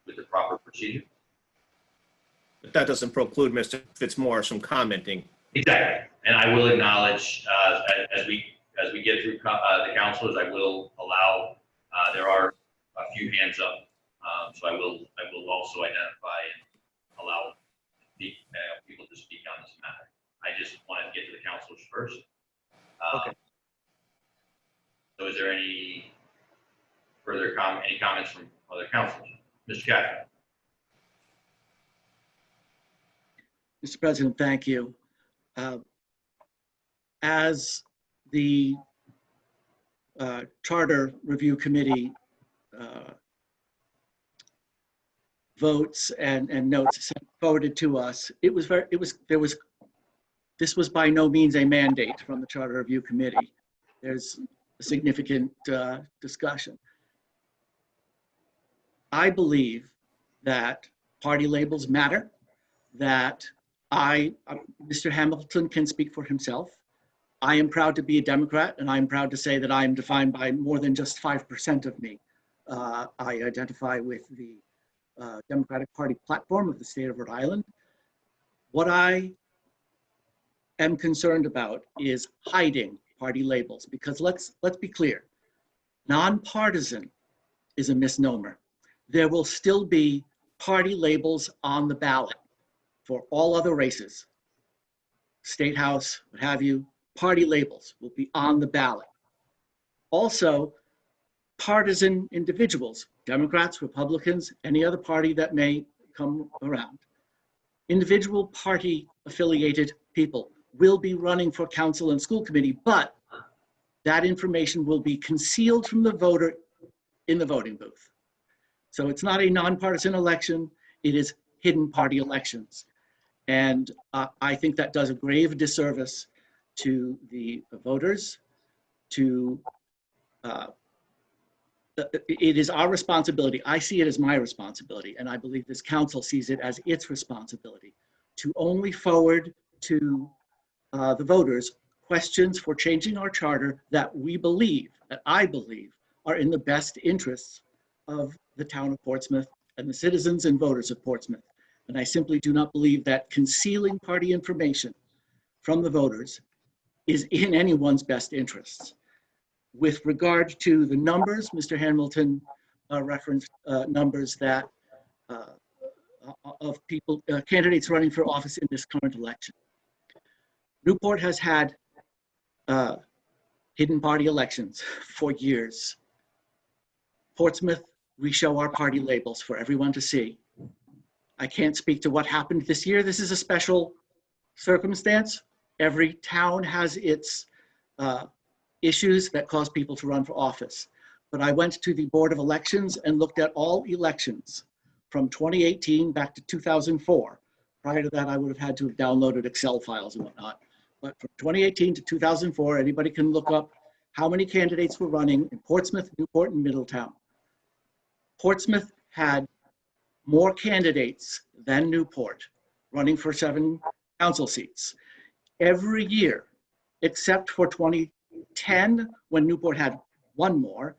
with the proper procedure. But that doesn't preclude Mr. Fitzmaurice from commenting. Exactly. And I will acknowledge, as we get through the councilors, I will allow, there are a few hands up. So I will also identify and allow people to speak on this matter. I just wanted to get to the councilors first. Okay. So is there any further any comments from other councilors? Mr. Catherine? Mr. President, thank you. As the Charter Review Committee votes and notes forwarded to us, this was by no means a mandate from the Charter Review Committee. There's a significant discussion. I believe that party labels matter, that Mr. Hamilton can speak for himself. I am proud to be a Democrat, and I'm proud to say that I am defined by more than just 5% of me. I identify with the Democratic Party platform of the state of Rhode Island. What I am concerned about is hiding party labels, because let's be clear, nonpartisan is a misnomer. There will still be party labels on the ballot for all other races. State House, what have you, party labels will be on the ballot. Also, partisan individuals, Democrats, Republicans, any other party that may come around, individual party affiliated people will be running for council and school committee, but that information will be concealed from the voter in the voting booth. So it's not a nonpartisan election, it is hidden party elections. And I think that does a grave disservice to the voters, it is our responsibility, I see it as my responsibility, and I believe this council sees it as its responsibility, to only forward to the voters questions for changing our charter that we believe, that I believe, are in the best interests of the town of Portsmouth and the citizens and voters of Portsmouth. And I simply do not believe that concealing party information from the voters is in anyone's best interests. With regard to the numbers, Mr. Hamilton referenced numbers that of people, candidates running for office in this current election. Newport has had hidden party elections for years. Portsmouth, we show our party labels for everyone to see. I can't speak to what happened this year. This is a special circumstance. Every town has its issues that cause people to run for office. But I went to the Board of Elections and looked at all elections from 2018 back to 2004. Prior to that, I would have had to have downloaded Excel files and whatnot. But from 2018 to 2004, anybody can look up how many candidates were running in Portsmouth, Newport, and Middletown. Portsmouth had more candidates than Newport running for 7 council seats. Every year, except for 2010, when Newport had 1 more,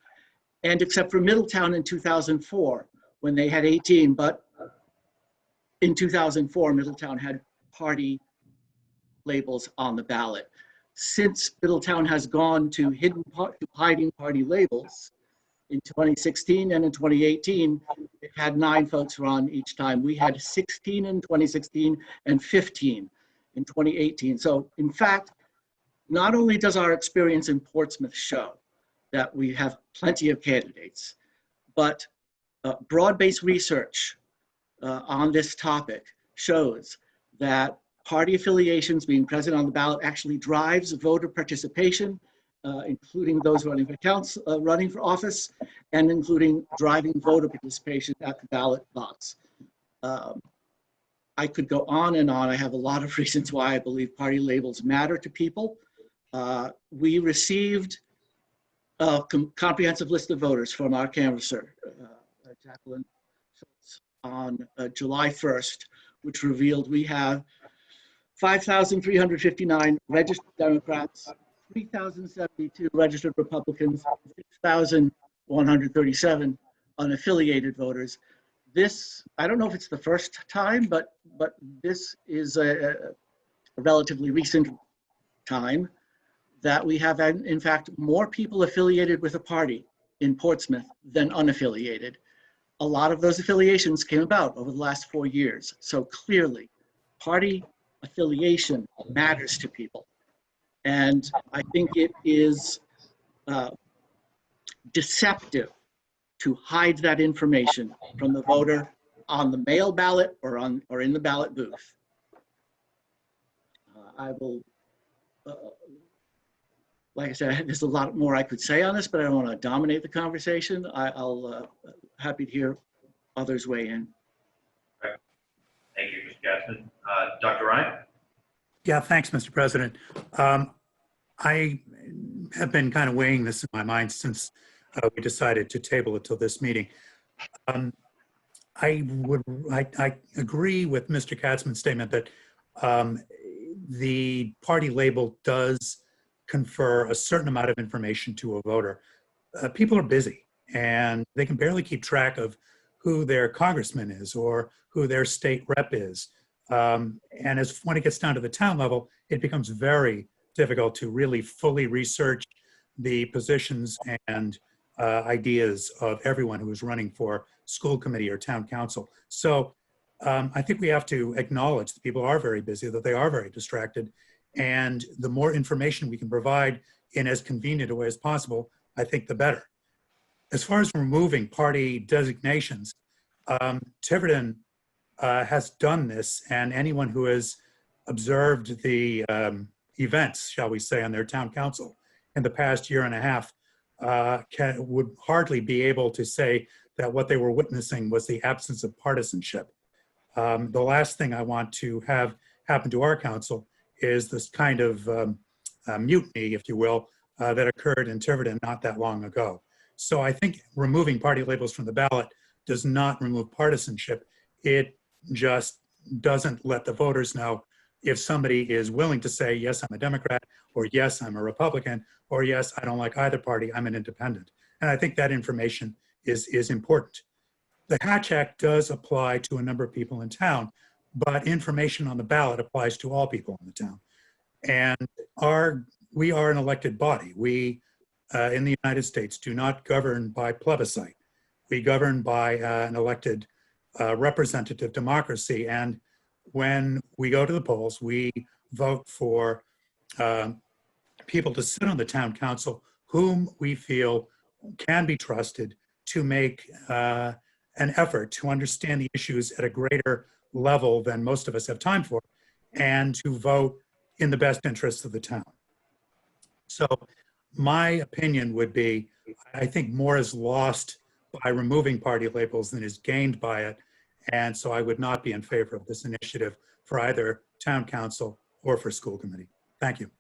and except for Middletown in 2004, when they had 18, but in 2004, Middletown had party labels on the ballot. Since Middletown has gone to hiding party labels, in 2016 and in 2018, it had 9 folks run each time. We had 16 in 2016 and 15 in 2018. So in fact, not only does our experience in Portsmouth show that we have plenty of candidates, but broad-based research on this topic shows that party affiliations being present on the ballot actually drives voter participation, including those running for office, and including driving voter participation at the ballot box. I could go on and on. I have a lot of reasons why I believe party labels matter to people. We received a comprehensive list of voters from our canvasser, Jacqueline Schultz, on July 1st, which revealed we have 5,359 registered Democrats, 3,072 registered Republicans, 6,137 unaffiliated voters. This, I don't know if it's the first time, but this is a relatively recent time that we have, in fact, more people affiliated with a party in Portsmouth than unaffiliated. A lot of those affiliations came about over the last 4 years. So clearly, party affiliation matters to people. And I think it is deceptive to hide that information from the voter on the mail ballot or in the ballot booth. I will, like I said, there's a lot more I could say on this, but I don't want to dominate the conversation. I'll happy to hear others weigh in. Thank you, Mr. Gatsman. Dr. Ryan? Yeah, thanks, Mr. President. I have been kind of weighing this in my mind since we decided to table it till this meeting. I agree with Mr. Katzman's statement that the party label does confer a certain amount of information to a voter. People are busy and they can barely keep track of who their congressman is or who their state rep is. And when it gets down to the town level, it becomes very difficult to really fully research the positions and ideas of everyone who is running for school committee or town council. So I think we have to acknowledge that people are very busy, that they are very distracted, and the more information we can provide in as convenient a way as possible, I think the better. As far as removing party designations, Tiverton has done this, and anyone who has observed the events, shall we say, on their town council in the past year and a half would hardly be able to say that what they were witnessing was the absence of partisanship. The last thing I want to have happen to our council is this kind of mutiny, if you will, that occurred in Tiverton not that long ago. So I think removing party labels from the ballot does not remove partisanship. It just doesn't let the voters know if somebody is willing to say, yes, I'm a Democrat, or yes, I'm a Republican, or yes, I don't like either party, I'm an independent. And I think that information is important. The Hatch Act does apply to a number of people in town, but information on the ballot applies to all people in the town. And we are an elected body. We, in the United States, do not govern by plebiscite. We govern by an elected representative democracy. And when we go to the polls, we vote for people to sit on the town council whom we feel can be trusted to make an effort to understand the issues at a greater level than most of us have time for, and to vote in the best interests of the town. So my opinion would be, I think more is lost by removing party labels than is gained by it. And so I would not be in favor of this initiative for either town council or for school committee. Thank you.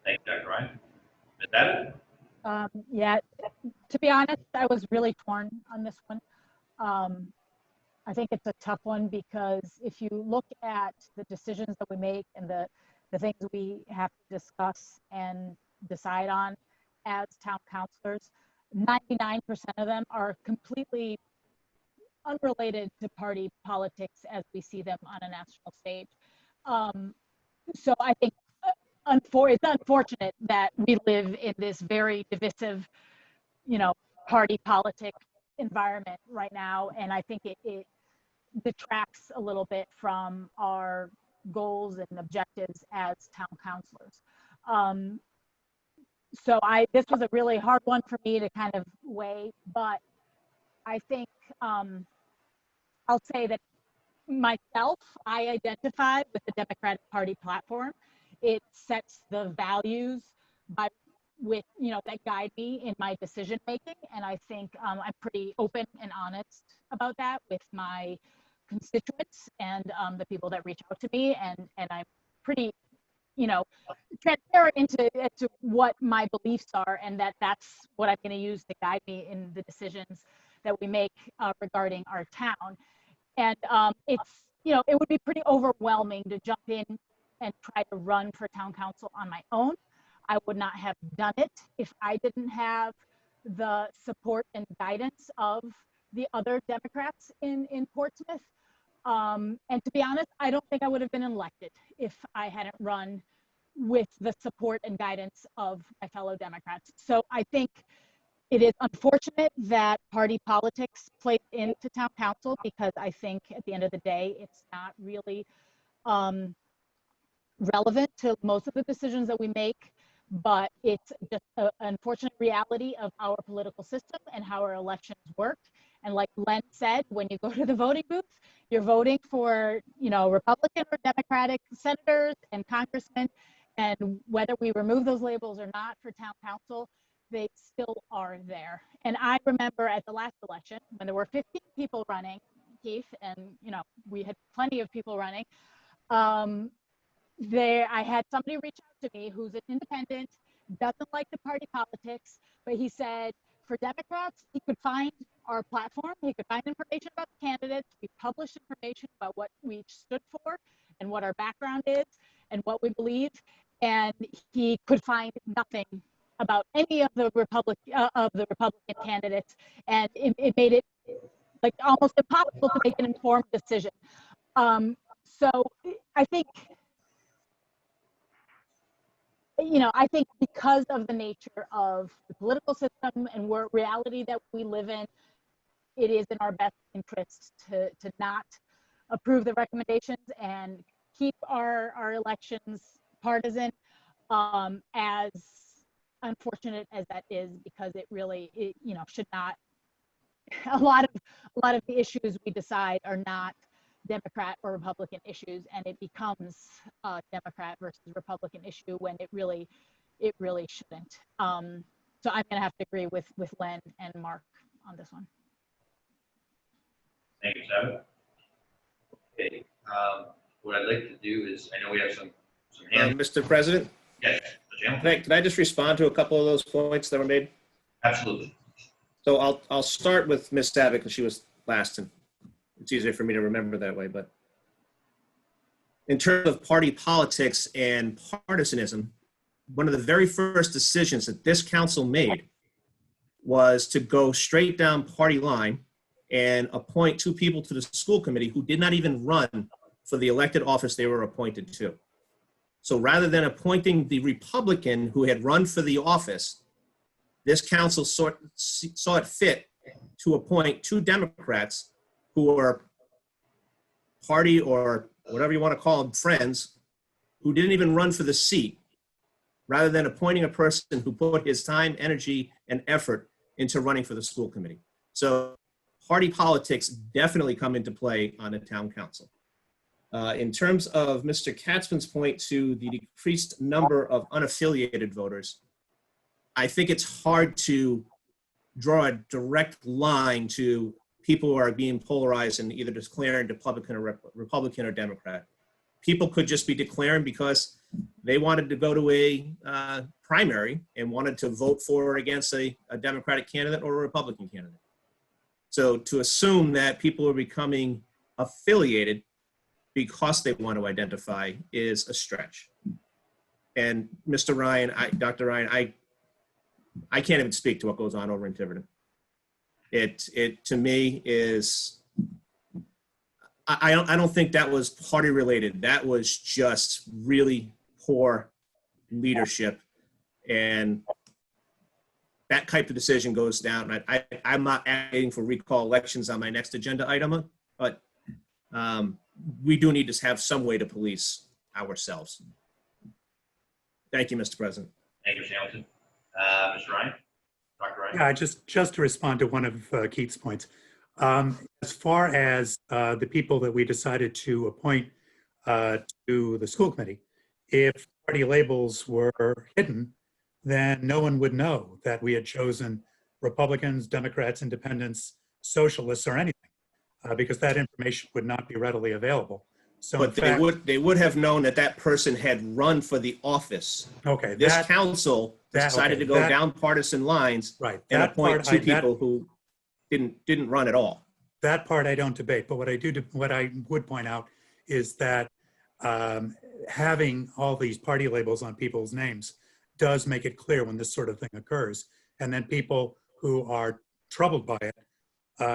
Thank you, Dr. Ryan. Ms. Abbott? Yeah, to be honest, I was really torn on this one. I think it's a tough one because if you look at the decisions that we make and the things we have to discuss and decide on as town councilors, 99% of them are completely unrelated to party politics as we see them on a national stage. So I think it's unfortunate that we live in this very divisive, party politic environment right now. And I think it detracts a little bit from our goals and objectives as town councilors. So this was a really hard one for me to kind of weigh, but I think I'll say that myself, I identify with the Democratic Party platform. It sets the values that guide me in my decision making, and I think I'm pretty open and honest about that with my constituents and the people that reach out to me, and I'm pretty transparent into what my beliefs are, and that's what I'm going to use to guide me in the decisions that we make regarding our town. And it would be pretty overwhelming to jump in and try to run for town council on my own. I would not have done it if I didn't have the support and guidance of the other Democrats in Portsmouth. And to be honest, I don't think I would have been elected if I hadn't run with the support and guidance of my fellow Democrats. So I think it is unfortunate that party politics plays into town council, because I think at the end of the day, it's not really relevant to most of the decisions that we make, but it's just an unfortunate reality of our political system and how our elections work. And like Len said, when you go to the voting booth, you're voting for, Republican or Democratic senators and congressmen. And whether we remove those labels or not for town council, they still are there. And I remember at the last election when there were 15 people running, Keith, and we had plenty of people running. I had somebody reach out to me who's an independent, doesn't like the party politics, but he said for Democrats, he could find our platform, he could find information about the candidates, we published information about what we each stood for and what our background is and what we believe, and he could find nothing about any of the Republican candidates, and it made it like almost impossible to make an informed decision. So I think, I think because of the nature of the political system and reality that we live in, it is in our best interest to not approve the recommendations and keep our elections partisan, as unfortunate as that is, because it really, should not. A lot of the issues we decide are not Democrat or Republican issues, and it becomes a Democrat versus Republican issue when it really shouldn't. So I'm going to have to agree with Len and Mark on this one. Thank you, Sabbath. Okay, what I'd like to do is, I know we have some hands. Mr. President, Yes, Mr. Chairman? can I just respond to a couple of those points that were made? Absolutely. So I'll start with Ms. Savick, because she was last, and it's easier for me to remember that way. But in terms of party politics and partisanism, one of the very first decisions that this council made was to go straight down party line and appoint 2 people to the school committee who did not even run for the elected office they were appointed to. So rather than appointing the Republican who had run for the office, this council saw it fit to appoint 2 Democrats who are party, or whatever you want to call them, friends, who didn't even run for the seat, rather than appointing a person who put his time, energy, and effort into running for the school committee. So party politics definitely come into play on a town council. In terms of Mr. Katzman's point to the decreased number of unaffiliated voters, I think it's hard to draw a direct line to people who are being polarized and either declaring Republican or Democrat. People could just be declaring because they wanted to go to a primary and wanted to vote for or against a Democratic candidate or a Republican candidate. So to assume that people are becoming affiliated because they want to identify is a stretch. And Mr. Ryan, Dr. Ryan, I can't even speak to what goes on over in Tiverton. It to me is, I don't think that was party related. That was just really poor leadership, and that type of decision goes down. I'm not advocating for recall elections on my next agenda item, but we do need to have some way to police ourselves. Thank you, Mr. President. Thank you, Mr. Hamilton. Mr. Ryan? Dr. Ryan? Yeah, just to respond to one of Keith's points. As far as the people that we decided to appoint to the school committee, if party labels were hidden, then no one would know that we had chosen Republicans, Democrats, Independents, Socialists, or anything, because that information would not be readily available. So but they would have known that person had run for the office. Okay. This council decided to go down partisan lines, right, and appoint 2 people who didn't run at all. That part I don't debate, but what I would point out is that having all these party labels on people's names does make it clear when this sort of thing occurs. And then people who are troubled by it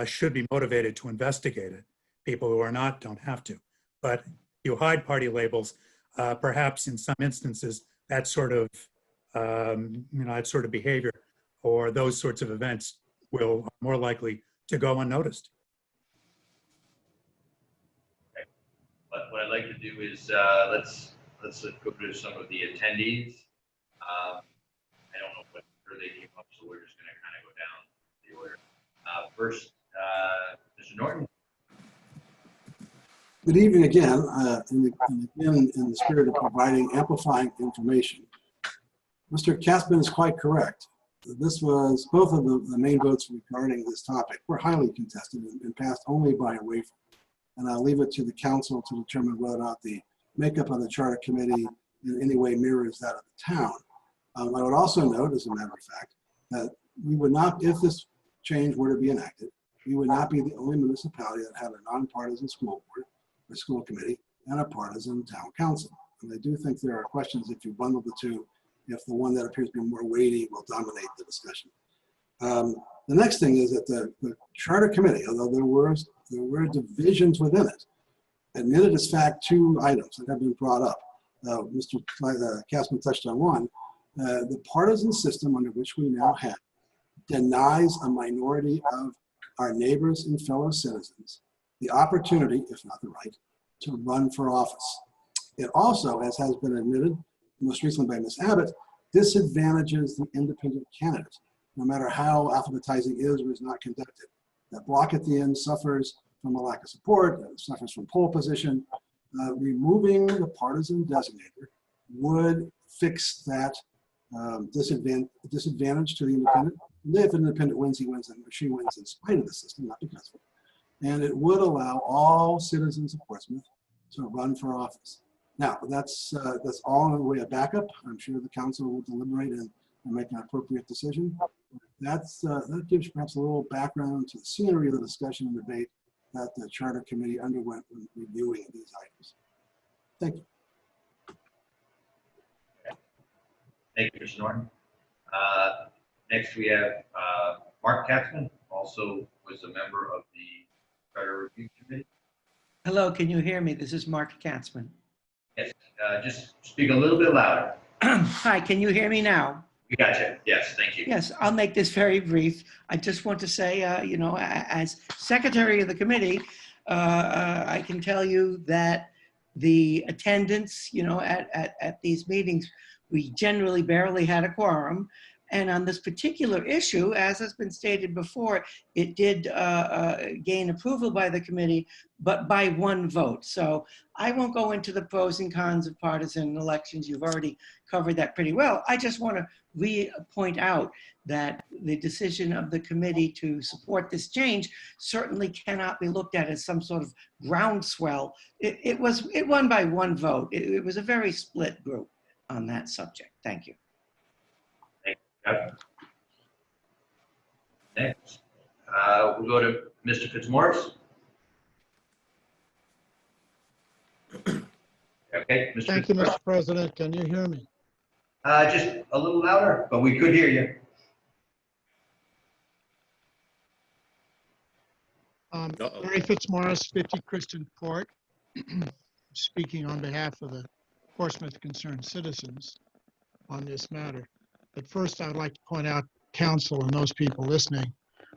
should be motivated to investigate it. People who are not don't have to. But you hide party labels, perhaps in some instances, that sort of, that sort of behavior or those sorts of events will more likely to go unnoticed. What I'd like to do is, let's go through some of the attendees. I don't know what order they came up, so we're just gonna kind of go down the order. First, Mr. Norton. Good evening again, and again in the spirit of providing amplifying information. Mr. Katzman is quite correct. This was, both of the main votes regarding this topic were highly contested and passed only by a wafer. And I'll leave it to the council to determine whether or not the makeup of the charter committee in any way mirrors that of the town. I would also note, as a matter of fact, that we would not, if this change were to be enacted, we would not be the only municipality that had a nonpartisan school board or school committee and a partisan town council. And I do think there are questions, if you bundle the two, if the one that appears to be more weighty will dominate the discussion. The next thing is that the charter committee, although there were divisions within it, admitted as fact two items that have been brought up. Mr. Katzman touched on one. The partisan system under which we now have denies a minority of our neighbors and fellow citizens the opportunity, if not the right, to run for office. It also, as has been admitted most recently by Ms. Abbott, disadvantages the independent candidate, no matter how alphabetizing is or is not conducted. That block at the end suffers from a lack of support, suffers from pole position. Removing the partisan designator would fix that disadvantage to the independent. If an independent wins, he wins, and she wins in spite of the system, not because of it. And it would allow all citizens of Portsmouth to run for office. Now, that's all in the way of backup. I'm sure the council will deliberate and make an appropriate decision. That gives perhaps a little background to the scenery of the discussion and debate that the Charter Committee underwent when reviewing these items. Thank you. Thank you, Mr. Norton. Next, we have Mark Katzman, also was a member of the Charter Review Committee. Hello, can you hear me? This is Mark Katzman. Yes, just speak a little bit louder. Hi, can you hear me now? We got you. Yes, thank you. Yes, I'll make this very brief. I just want to say, as secretary of the committee, I can tell you that the attendance, at these meetings, we generally barely had a quorum. And on this particular issue, as has been stated before, it did gain approval by the committee, but by one vote. So I won't go into the pros and cons of partisan elections. You've already covered that pretty well. I just want to point out that the decision of the committee to support this change certainly cannot be looked at as some sort of groundswell. It won by one vote. It was a very split group on that subject. Thank you. Next, we'll go to Mr. Fitzmaurice. Okay, Mr. Thank you, Mr. President. Can you hear me? Just a little louder, but we could hear you. Larry Fitzmaurice, 50 Kristen Court, speaking on behalf of the Portsmouth concerned citizens on this matter. But first, I'd like to point out, council and those people listening,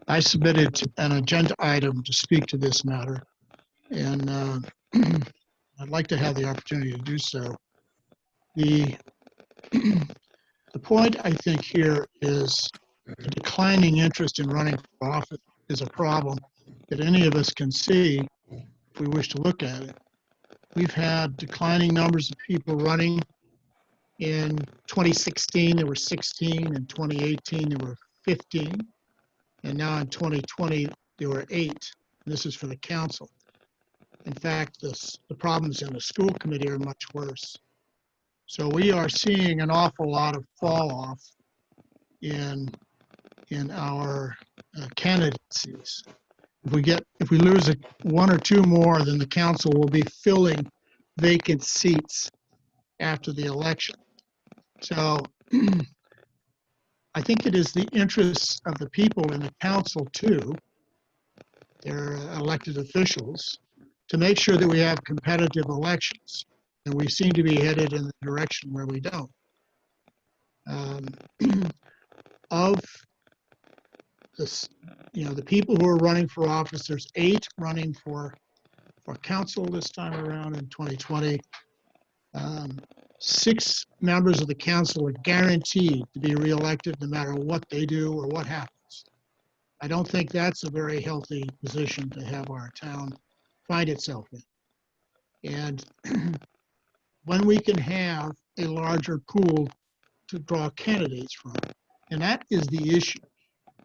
I submitted an agenda item to speak to this matter, and I'd like to have the opportunity to do so. The point, I think, here is the declining interest in running for office is a problem that any of us can see if we wish to look at it. We've had declining numbers of people running. In 2016, there were 16. In 2018, there were 15. And now in 2020, there were 8. And this is for the council. In fact, the problems in the school committee are much worse. So we are seeing an awful lot of fall off in our candidacies. If we lose one or two more, then the council will be filling vacant seats after the election. So I think it is the interests of the people in the council too, their elected officials, to make sure that we have competitive elections. And we seem to be headed in the direction where we don't. Of this, the people who are running for office, there's 8 running for council this time around in 2020. 6 members of the council are guaranteed to be reelected no matter what they do or what happens. I don't think that's a very healthy position to have our town find itself in. And when we can have a larger pool to draw candidates from, and that is the issue,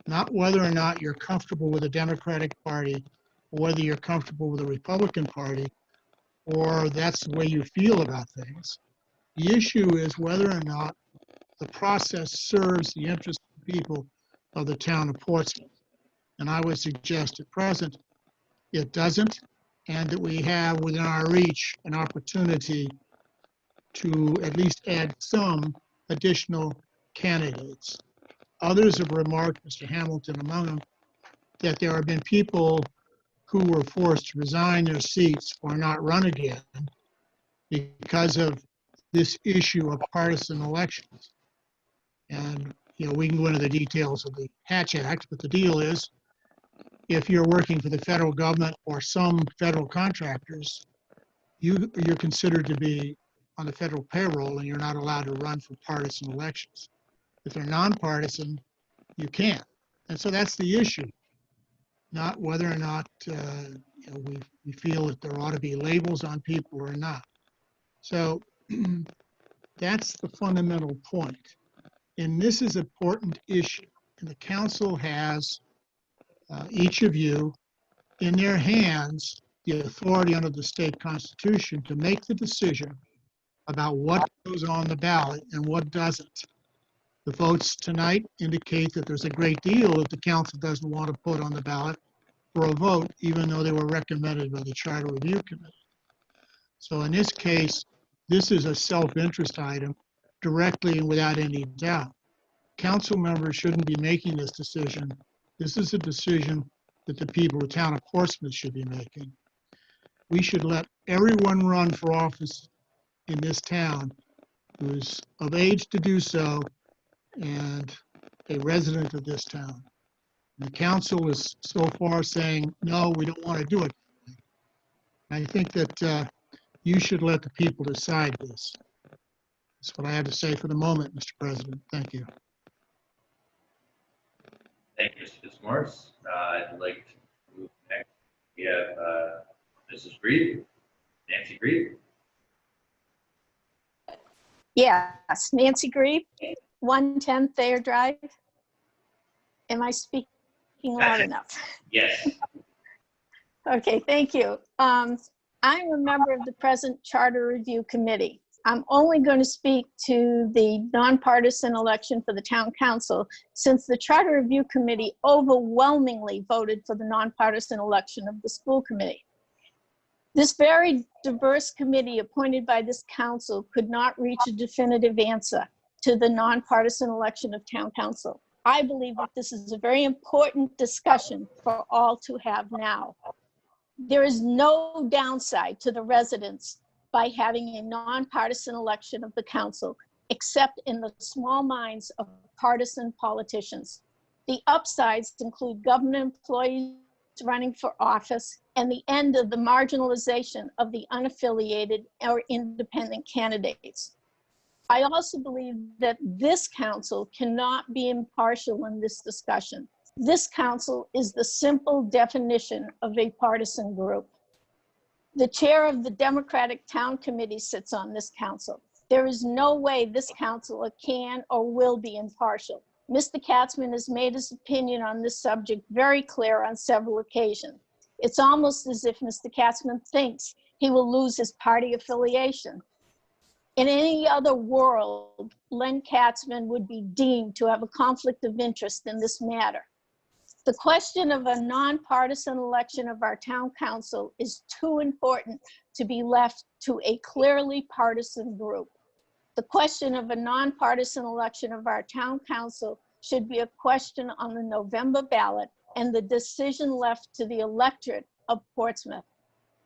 not whether or not you're comfortable with the Democratic Party or whether you're comfortable with the Republican Party or that's the way you feel about things. The issue is whether or not the process serves the interest of the people of the town of Portsmouth. And I would suggest at present it doesn't, and that we have within our reach an opportunity to at least add some additional candidates. Others have remarked, Mr. Hamilton among them, that there have been people who were forced to resign their seats or not run again because of this issue of partisan elections. And, we can go into the details of the Hatch Act, but the deal is, if you're working for the federal government or some federal contractors, you're considered to be on the federal payroll and you're not allowed to run for partisan elections. If they're nonpartisan, you can't. And so that's the issue, not whether or not we feel that there ought to be labels on people or not. So that's the fundamental point. And this is an important issue. And the council has each of you in their hands the authority under the state constitution to make the decision about what goes on the ballot and what doesn't. The votes tonight indicate that there's a great deal that the council doesn't want to put on the ballot for a vote, even though they were recommended by the Charter Review Committee. So in this case, this is a self-interest item directly and without any doubt. Council members shouldn't be making this decision. This is a decision that the people of the town of Portsmouth should be making. We should let everyone run for office in this town who is of age to do so and a resident of this town. The council is so far saying, no, we don't want to do it. I think that you should let the people decide this. That's what I have to say for the moment, Mr. President. Thank you. Thank you, Mr. Fitzmaurice. I'd like to move next. We have Mrs. Grieve, Nancy Grieve. Yes, Nancy Grieve, 110 Thayer Drive. Am I speaking loud enough? Yes. Okay, thank you. I'm a member of the present Charter Review Committee. I'm only going to speak to the nonpartisan election for the town council, since the Charter Review Committee overwhelmingly voted for the nonpartisan election of the school committee. This very diverse committee appointed by this council could not reach a definitive answer to the nonpartisan election of town council. I believe that this is a very important discussion for all to have now. There is no downside to the residents by having a nonpartisan election of the council, except in the small minds of partisan politicians. The upsides include government employees running for office and the end of the marginalization of the unaffiliated or independent candidates. I also believe that this council cannot be impartial in this discussion. This council is the simple definition of a partisan group. The chair of the Democratic Town Committee sits on this council. There is no way this council can or will be impartial. Mr. Katzman has made his opinion on this subject very clear on several occasions. It's almost as if Mr. Katzman thinks he will lose his party affiliation. In any other world, Len Katzman would be deemed to have a conflict of interest in this matter. The question of a nonpartisan election of our town council is too important to be left to a clearly partisan group. The question of a nonpartisan election of our town council should be a question on the November ballot and the decision left to the electorate of Portsmouth.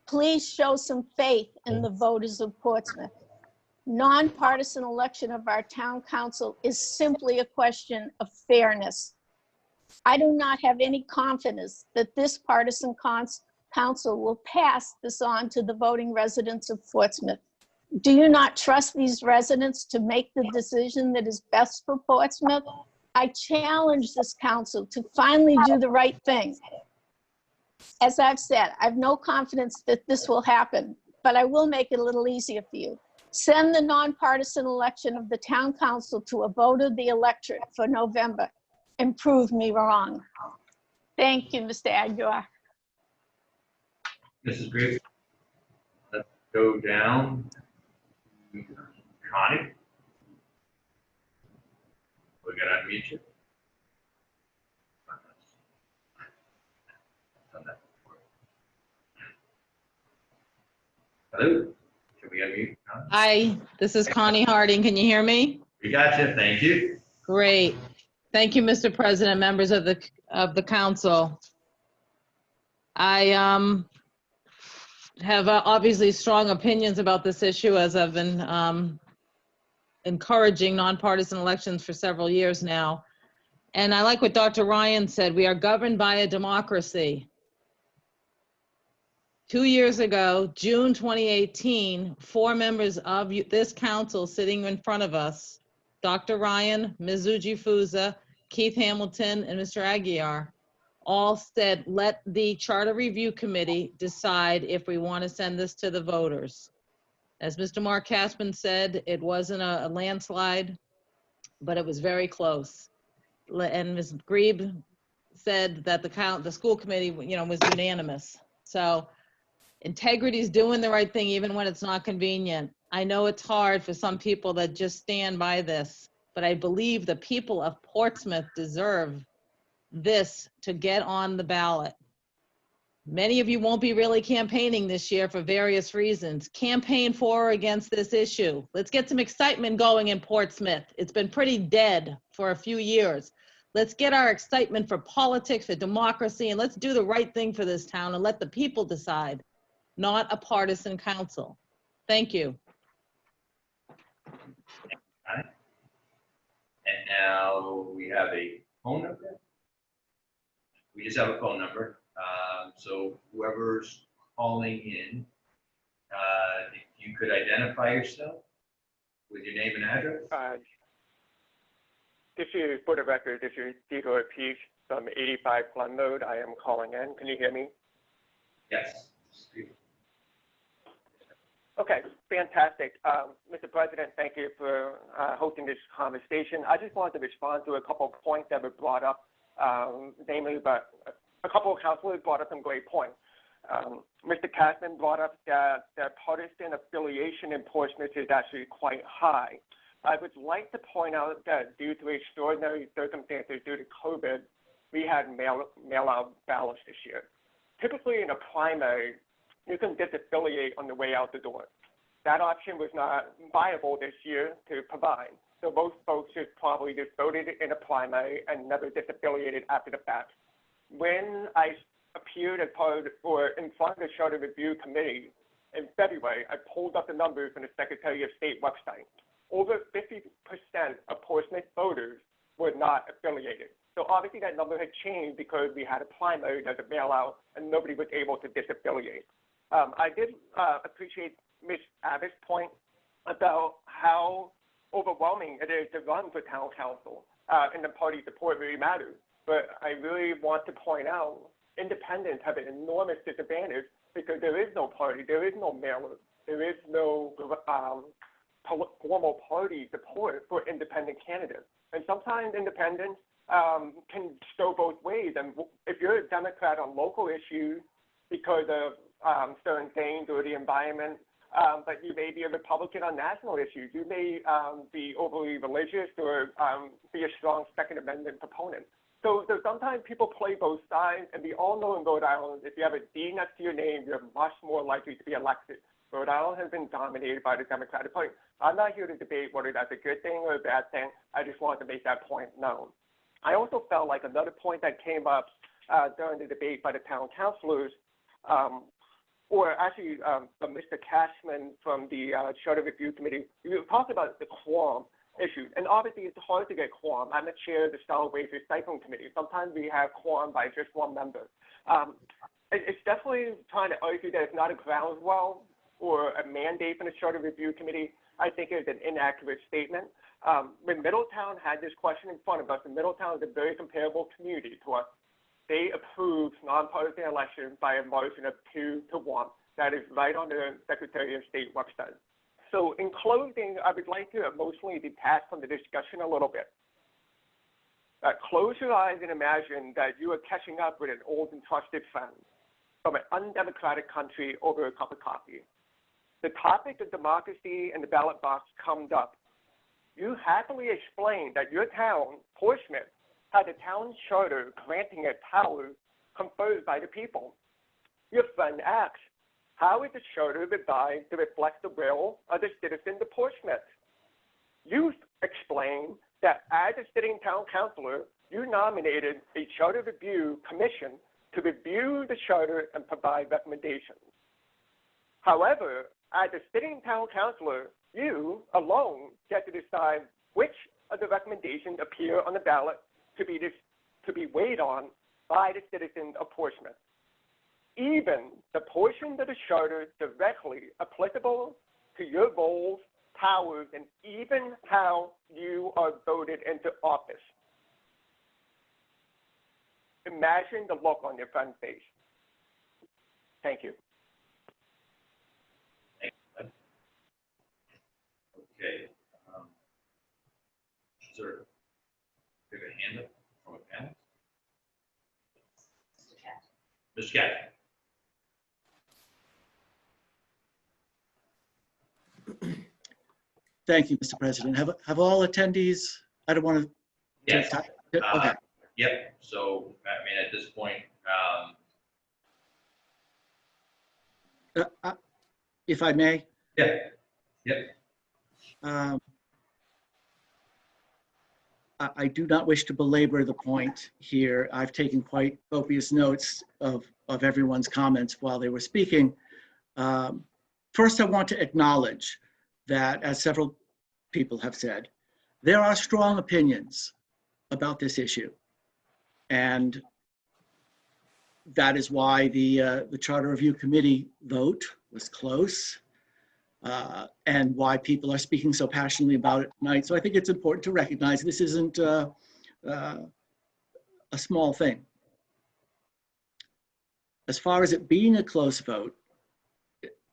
Please show some faith in the voters of Portsmouth. Nonpartisan election of our town council is simply a question of fairness. I do not have any confidence that this partisan council will pass this on to the voting residents of Portsmouth. Do you not trust these residents to make the decision that is best for Portsmouth? I challenge this council to finally do the right thing. As I've said, I have no confidence that this will happen, but I will make it a little easier for you. Send the nonpartisan election of the town council to a vote of the electorate for November and prove me wrong. Thank you, Mr. Aguilar. Mrs. Graves, let's go down. Connie? We're gonna unmute you. Done that before. Hello? Can we unmute Connie? Hi, this is Connie Harding. Can you hear me? We got you. Thank you. Great. Thank you, Mr. President, members of the council. I have obviously strong opinions about this issue, as I've been encouraging nonpartisan elections for several years now. And I like what Dr. Ryan said, we are governed by a democracy. 2 years ago, June 2018, 4 members of this council sitting in front of us, Dr. Ryan, Ms. Ujifuza, Keith Hamilton, and Mr. Aguiar, all said, let the Charter Review Committee decide if we want to send this to the voters. As Mr. Mark Caspin said, it wasn't a landslide, but it was very close. And Ms. Grebe said that the school committee, was unanimous. So integrity is doing the right thing even when it's not convenient. I know it's hard for some people that just stand by this, but I believe the people of Portsmouth deserve this to get on the ballot. Many of you won't be really campaigning this year for various reasons. Campaign for or against this issue. Let's get some excitement going in Portsmouth. It's been pretty dead for a few years. Let's get our excitement for politics, for democracy, and let's do the right thing for this town and let the people decide, not a partisan council. Thank you. And now we have a phone number. We just have a phone number. So whoever's calling in, if you could identify yourself with your name and address. This is, for the record, this is Theodore Peace from 85 Glen Road. I am calling in. Can you hear me? Yes. Okay, fantastic. Mr. President, thank you for hosting this conversation. I just wanted to respond to a couple of points that were brought up, namely, but a couple of councilors brought up some great points. Mr. Caspin brought up that partisan affiliation in Portsmouth is actually quite high. I would like to point out that due to extraordinary circumstances due to COVID, we had mail-out ballots this year. Typically in a primary, you can disaffiliate on the way out the door. That option was not viable this year to provide. So most folks just probably just voted in a primary and never disaffiliated after the fact. When I appeared as part of or in front of the Charter Review Committee in February, I pulled up the numbers from the Secretary of State website. Over 50% of Portsmouth voters were not affiliated. So obviously that number had changed because we had a primary as a mail-out and nobody was able to disaffiliate. I did appreciate Ms. Abbott's point about how overwhelming it is to run for town council and the party support really matters. But I really want to point out independents have an enormous disadvantage because there is no party, there is no mailer, there is no formal party support for independent candidates. And sometimes independents can go both ways. And if you're a Democrat on local issues because of certain things or the environment, but you may be a Republican on national issues, you may be overly religious or be a strong Second Amendment proponent. So sometimes people play both sides, and we all know in Rhode Island, if you have a D next to your name, you're much more likely to be elected. Rhode Island has been dominated by the Democratic Party. I'm not here to debate whether that's a good thing or a bad thing. I just wanted to make that point known. I also felt like another point that came up during the debate by the town councilors, or actually Mr. Cashman from the Charter Review Committee, you talked about the quorum issue. And obviously it's hard to get quorum. I'm the chair of the Solid Waste Recycling Committee. Sometimes we have quorum by just one member. It's definitely trying to argue that it's not a groundswell or a mandate from the Charter Review Committee. I think it's an inaccurate statement. When Middletown had this question in front of us, and Middletown is a very comparable community to us, they approved nonpartisan elections by a margin of 2-1. That is right on the Secretary of State website. So in closing, I would like to emotionally detach from the discussion a little bit. Close your eyes and imagine that you are catching up with an old and trusted friend from an undemocratic country over a cup of coffee. The topic of democracy and the ballot box comes up. You happily explained that your town, Portsmouth, had a town charter granting it powers conferred by the people. Your friend asks, how is the charter revised to reflect the will of the citizens of Portsmouth? You explained that as a sitting town councilor, you nominated a charter review commission to review the charter and provide recommendations. However, as a sitting town councilor, you alone get to decide which of the recommendations appear on the ballot to be weighed on by the citizens of Portsmouth. Even the portions of the charter directly applicable to your roles, powers, and even how you are voted into office. Imagine the look on your friend's face. Thank you. Okay. Is there a hand up from a panel? Mr. Cat. Thank you, Mr. President. Have all attendees, I don't want to. Yes. Okay. Yep. So, I mean, at this point, If I may. yeah. Yep. I do not wish to belabor the point here. I've taken quite copious notes of everyone's comments while they were speaking. First, I want to acknowledge that, as several people have said, there are strong opinions about this issue. And that is why the Charter Review Committee vote was close. And why people are speaking so passionately about it tonight. So I think it's important to recognize this isn't a small thing. As far as it being a close vote,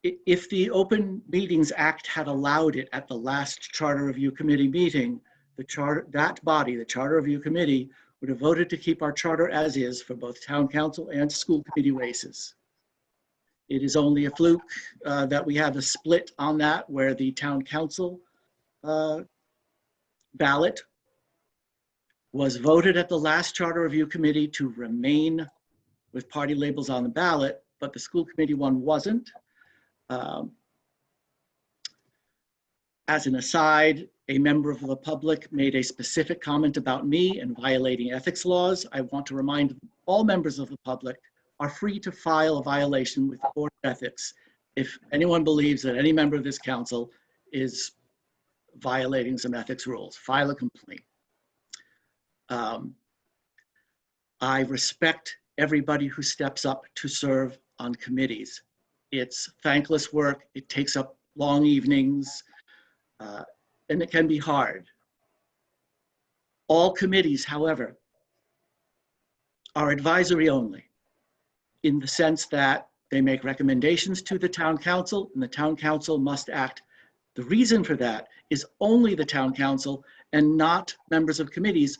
if the Open Meetings Act had allowed it at the last Charter Review Committee meeting, that body, the Charter Review Committee, would have voted to keep our charter as is for both town council and school committee races. It is only a fluke that we have a split on that where the town council ballot was voted at the last Charter Review Committee to remain with party labels on the ballot, but the school committee one wasn't. As an aside, a member of the public made a specific comment about me and violating ethics laws. I want to remind all members of the public are free to file a violation with the Board of Ethics if anyone believes that any member of this council is violating some ethics rules. File a complaint. I respect everybody who steps up to serve on committees. It's thankless work. It takes up long evenings, and it can be hard. All committees, however, are advisory only, in the sense that they make recommendations to the town council and the town council must act. The reason for that is only the town council and not members of committees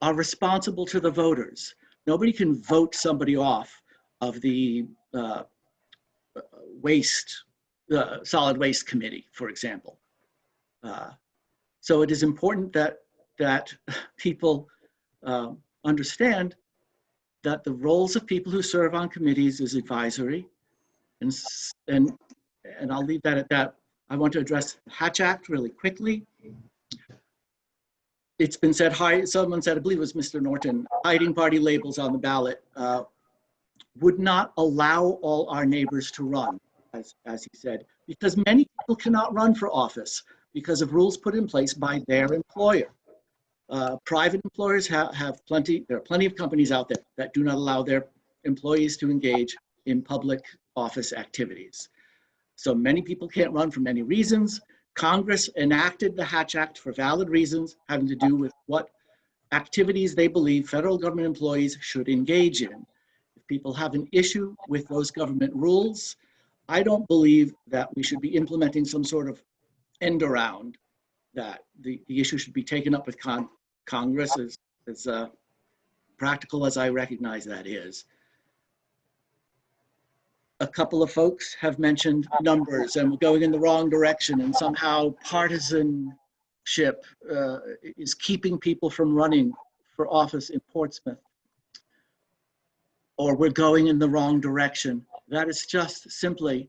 are responsible to the voters. Nobody can vote somebody off of the solid waste committee, for example. So it is important that people understand that the roles of people who serve on committees is advisory, and and I'll leave that at that. I want to address the Hatch Act really quickly. It's been said, someone said, I believe it was Mr. Norton, hiding party labels on the ballot would not allow all our neighbors to run, as he said, because many people cannot run for office because of rules put in place by their employer. Private employers have plenty, there are plenty of companies out there that do not allow their employees to engage in public office activities. So many people can't run for many reasons. Congress enacted the Hatch Act for valid reasons having to do with what activities they believe federal government employees should engage in. If people have an issue with those government rules, I don't believe that we should be implementing some sort of end around that. The issue should be taken up with Congress as practical as I recognize that is. A couple of folks have mentioned numbers and we're going in the wrong direction and somehow partisanship is keeping people from running for office in Portsmouth. Or we're going in the wrong direction. That is just simply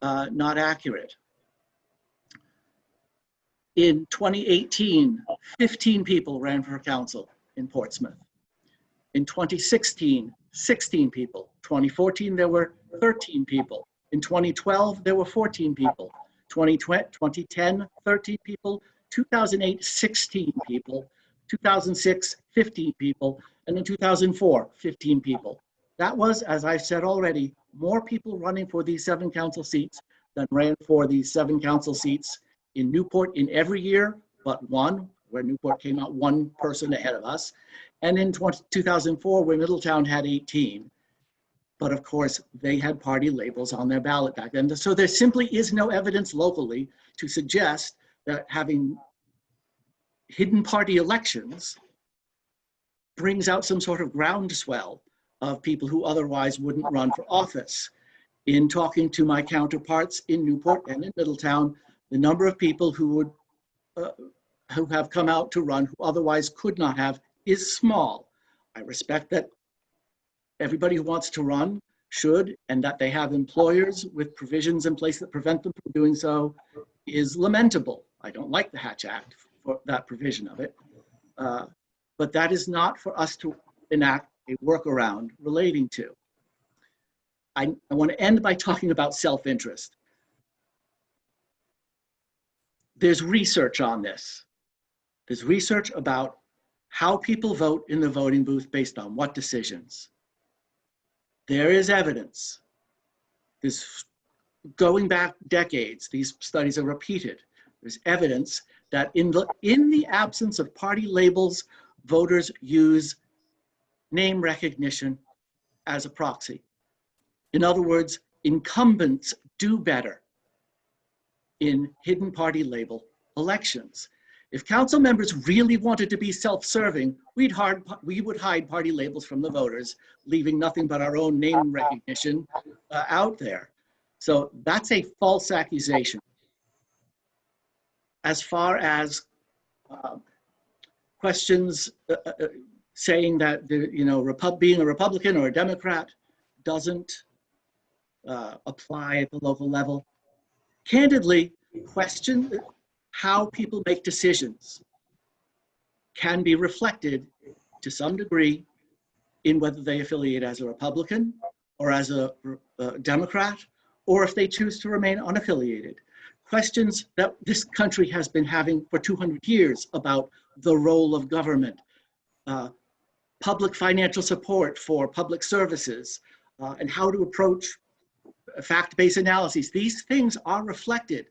not accurate. In 2018, 15 people ran for council in Portsmouth. In 2016, 16 people. 2014, there were 13 people. In 2012, there were 14 people. 2010, 13 people. 2008, 16 people. 2006, 15 people. And in 2004, 15 people. That was, as I said already, more people running for these 7 council seats than ran for these 7 council seats in Newport in every year, but one, where Newport came out 1 person ahead of us. And in 2004, where Middletown had 18. But of course, they had party labels on their ballot back then. So there simply is no evidence locally to suggest that having hidden party elections brings out some sort of groundswell of people who otherwise wouldn't run for office. In talking to my counterparts in Newport and in Middletown, the number of people who have come out to run who otherwise could not have is small. I respect that everybody who wants to run should, and that they have employers with provisions in place that prevent them from doing so is lamentable. I don't like the Hatch Act for that provision of it, but that is not for us to enact a workaround relating to. I want to end by talking about self-interest. There's research on this. There's research about how people vote in the voting booth based on what decisions. There is evidence. This going back decades, these studies are repeated. There's evidence that in the absence of party labels, voters use name recognition as a proxy. In other words, incumbents do better in hidden party label elections. If council members really wanted to be self-serving, we would hide party labels from the voters, leaving nothing but our own name recognition out there. So that's a false accusation. As far as questions saying that being a Republican or a Democrat doesn't apply at the local level, candidly, question how people make decisions can be reflected to some degree in whether they affiliate as a Republican or as a Democrat, or if they choose to remain unaffiliated. Questions that this country has been having for 200 years about the role of government, public financial support for public services, and how to approach fact-based analyses. These things are reflected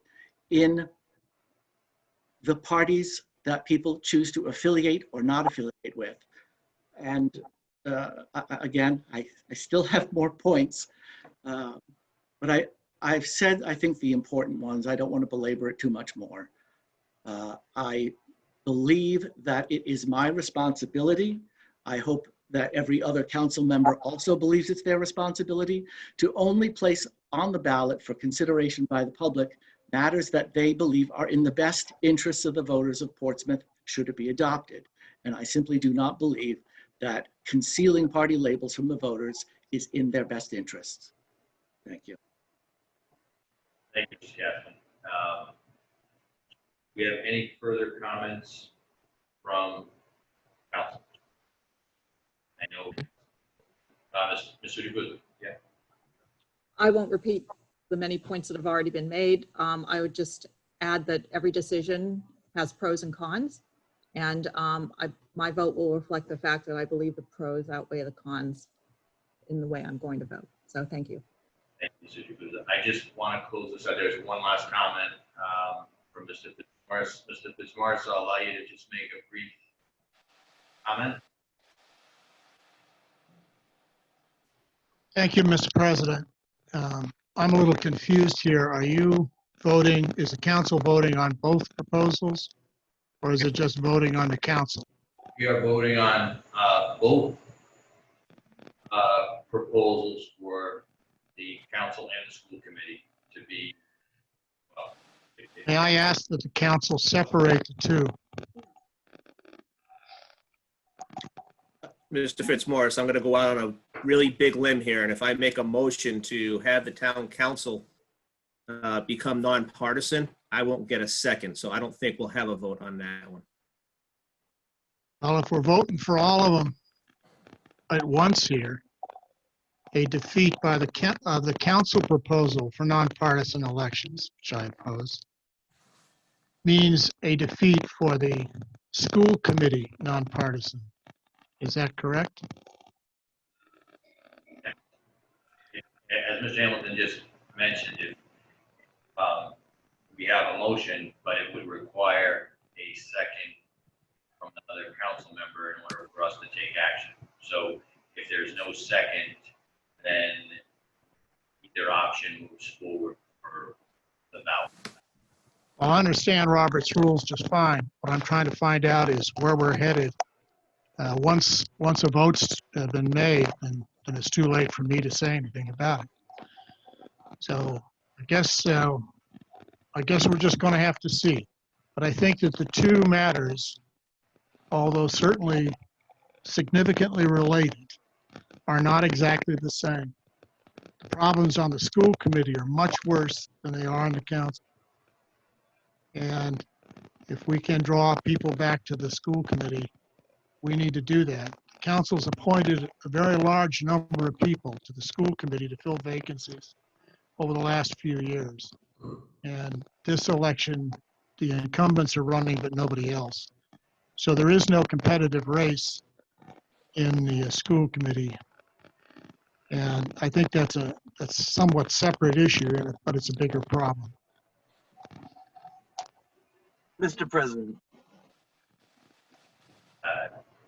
in the parties that people choose to affiliate or not affiliate with. And again, I still have more points, but I've said, I think, the important ones. I don't want to belabor it too much more. I believe that it is my responsibility. I hope that every other council member also believes it's their responsibility to only place on the ballot for consideration by the public matters that they believe are in the best interests of the voters of Portsmouth should it be adopted. And I simply do not believe that concealing party labels from the voters is in their best interests. Thank you. Thank you, Mr. Gaston. We have any further comments from council? I know, Ms. Udubuzu, yeah. I won't repeat the many points that have already been made. I would just add that every decision has pros and cons. And my vote will reflect the fact that I believe the pros outweigh the cons in the way I'm going to vote. So thank you. Thank you, Mr. Udubuzu. I just want to close this out. There's one last comment from Mr. Fitzmaurice. Mr. Fitzmaurice, I'll allow you to just make a brief comment. Thank you, Mr. President. I'm a little confused here. Are you voting, is the council voting on both proposals? Or is it just voting on the council? We are voting on both proposals for the council and the school committee to be. May I ask that the council separate the two? Mr. Fitzmaurice, I'm going to go out on a really big limb here, and if I make a motion to have the town council become nonpartisan, I won't get a second, so I don't think we'll have a vote on that one. Well, if we're voting for all of them at once here, a defeat by the council proposal for nonpartisan elections, which I oppose, means a defeat for the school committee nonpartisan. Is that correct? As Mr. Hamilton just mentioned, if we have a motion, but it would require a second from another council member in order for us to take action. So if there's no second, then either option moves forward for the ballot. Well, I understand Robert's rules just fine. What I'm trying to find out is where we're headed. Once a vote's been made, then it's too late for me to say anything about it. So I guess we're just going to have to see. But I think that the two matters, although certainly significantly related, are not exactly the same. The problems on the school committee are much worse than they are on the council. And if we can draw people back to the school committee, we need to do that. The council's appointed a very large number of people to the school committee to fill vacancies over the last few years. And this election, the incumbents are running, but nobody else. So there is no competitive race in the school committee. And I think that's a somewhat separate issue, but it's a bigger problem. Mr. President.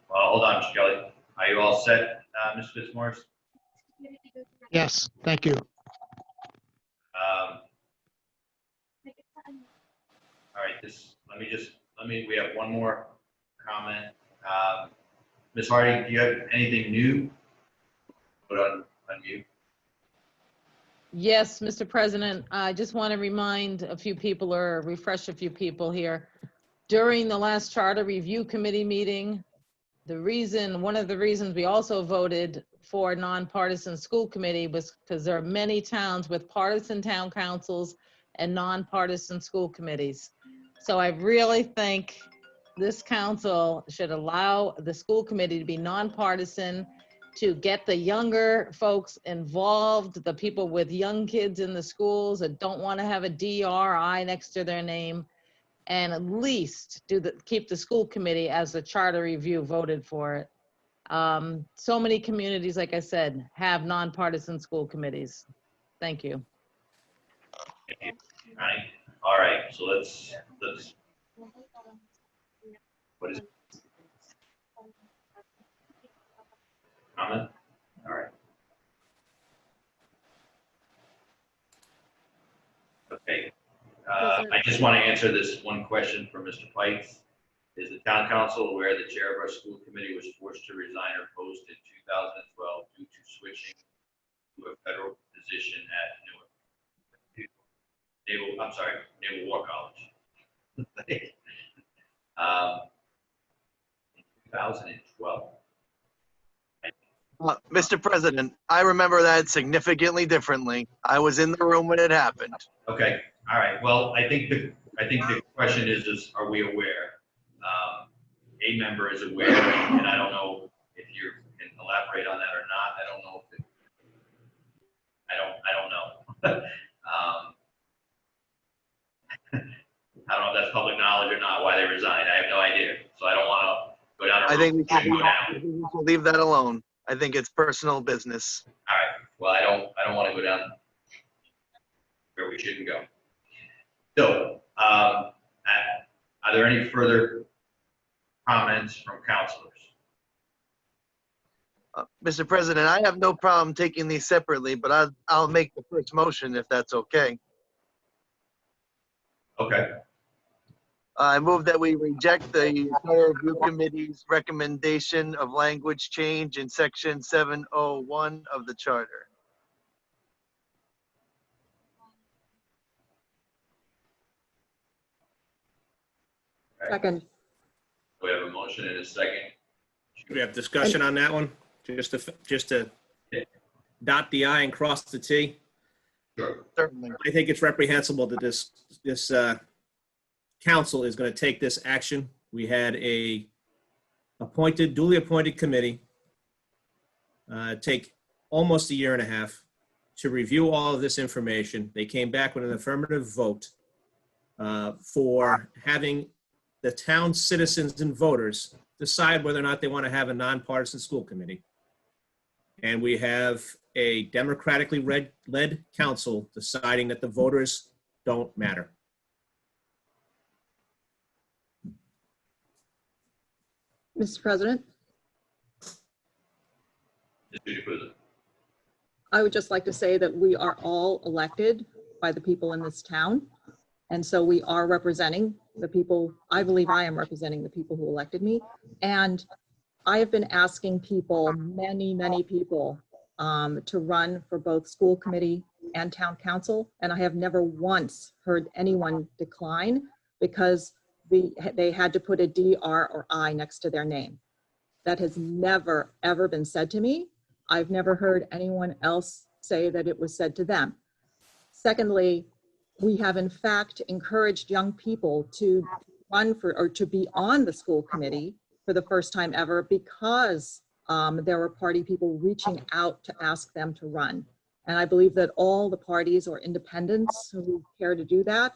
Well, hold on, Mr. Kelly. Are you all set, Mr. Fitzmaurice? Yes, thank you. All right, we have one more comment. Ms. Harding, do you have anything new? Put on mute. Yes, Mr. President, I just want to remind a few people or refresh a few people here. During the last Charter Review Committee meeting, one of the reasons we also voted for nonpartisan school committee was because there are many towns with partisan town councils and nonpartisan school committees. So I really think this council should allow the school committee to be nonpartisan, to get the younger folks involved, the people with young kids in the schools that don't want to have a DRI next to their name, and at least keep the school committee as the charter review voted for it. So many communities, like I said, have nonpartisan school committees. Thank you. Thank you. All right, so let's, what is it? Comment? All right. Okay. I just want to answer this one question from Mr. Pikes. Is the town council aware the chair of our school committee was forced to resign her post in 2012 due to switching to a federal position at Naval War College? In 2012. Mr. President, I remember that significantly differently. I was in the room when it happened. Okay, all right. Well, I think the question is are we aware? A member is aware, and I don't know if you can elaborate on that or not. I don't know if I don't know. I don't know if that's public knowledge or not, why they resigned. I have no idea. So I don't want to go down a road. I think we and go down. should leave that alone. I think it's personal business. All right. Well, I don't want to go down where we shouldn't go. So, are there any further comments from councilors? Mr. President, I have no problem taking these separately, but I'll make the first motion if that's okay. Okay. I move that we reject the Charter Review Committee's recommendation of language change in section 701 of the charter. Second. We have a motion and a second. Do we have discussion on that one? Just to dot the I and cross the T? Sure. Certainly. I think it's reprehensible that this council is going to take this action. We had a duly appointed committee take almost a year and a half to review all of this information. They came back with an affirmative vote for having the town citizens and voters decide whether or not they want to have a nonpartisan school committee. And we have a democratically led council deciding that the voters don't matter. Mr. President, Mr. Jukusa. I would just like to say that we are all elected by the people in this town. And so we are representing the people. I believe I am representing the people who elected me. And I have been asking people, many people, to run for both school committee and town council. And I have never once heard anyone decline because they had to put a DR or I next to their name. That has never, ever been said to me. I've never heard anyone else say that it was said to them. Secondly, we have in fact encouraged young people to run for or to be on the school committee for the first time ever because there were party people reaching out to ask them to run. And I believe that all the parties or independents who care to do that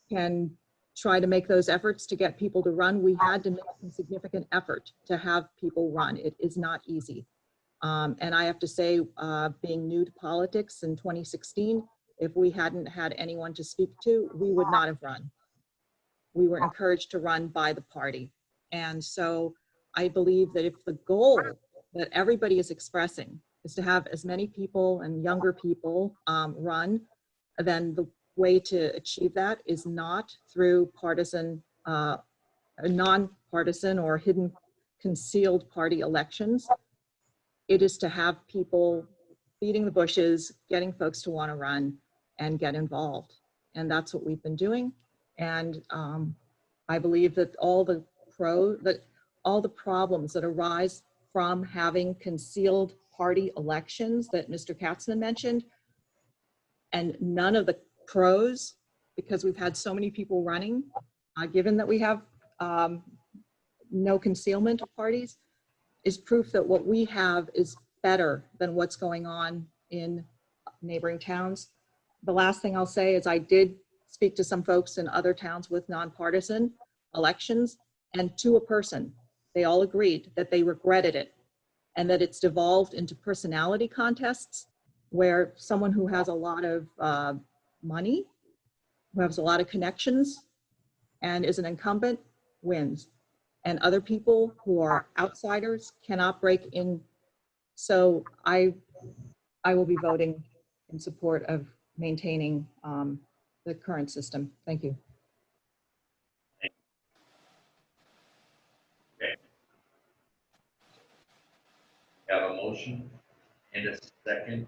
can try to make those efforts to get people to run. We had to make a significant effort to have people run. It is not easy. And I have to say, being new to politics in 2016, if we hadn't had anyone to speak to, we would not have run. We were encouraged to run by the party. And so I believe that if the goal that everybody is expressing is to have as many people and younger people run, then the way to achieve that is not through partisan, non-partisan or hidden concealed party elections. It is to have people beating the bushes, getting folks to want to run and get involved. And that's what we've been doing. And I believe that all the problems that arise from having concealed party elections that Mr. Katzman mentioned, and none of the pros, because we've had so many people running, given that we have no concealment of parties, is proof that what we have is better than what's going on in neighboring towns. The last thing I'll say is I did speak to some folks in other towns with nonpartisan elections, and to a person, they all agreed that they regretted it and that it's devolved into personality contests where someone who has a lot of money, who has a lot of connections and is an incumbent wins. And other people who are outsiders cannot break in. So I will be voting in support of maintaining the current system. Thank you. Okay. We have a motion and a second.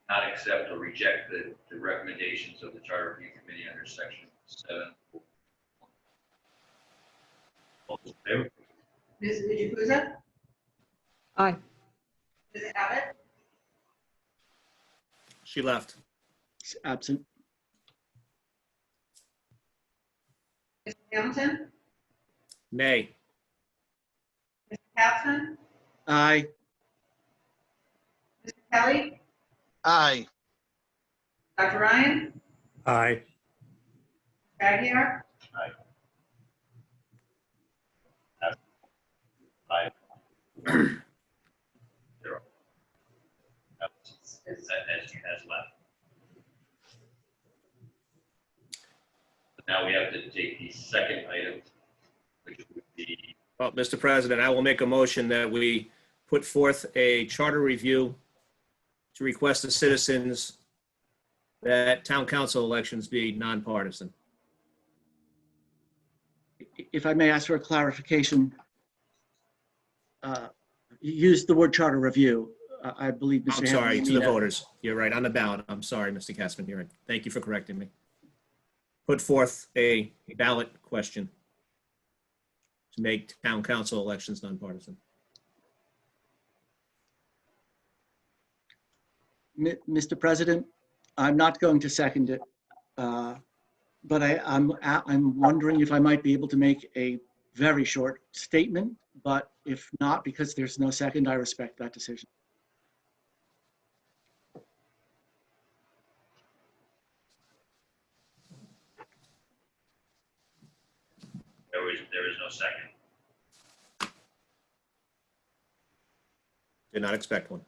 Not accept or reject the recommendations of the Charter Review Committee under section 7. All those in favor? Ms. Jukusa? Aye. Ms. Abbott? She left. Absent. Mr. Hamilton? Nay. Mr. Capson? Aye. Mr. Kelly? Aye. Dr. Ryan? Aye. Aguirre? Aye. Zero. As you has left. Now we have to take the second item, which would be, Well, Mr. President, I will make a motion that we put forth a charter review to request the citizens that town council elections be nonpartisan. If I may ask for a clarification, you used the word charter review. I believe Mr. I'm sorry, Hamilton, to you the mean voters. You're right, on the ballot. I'm sorry, Mr. Katzman, you're right. Thank you for correcting me. Put forth a ballot question to make town council elections nonpartisan. Mr. President, I'm not going to second it, but I'm wondering if I might be able to make a very short statement, but if not, because there's no second, I respect that decision. there is no second. Did not expect one.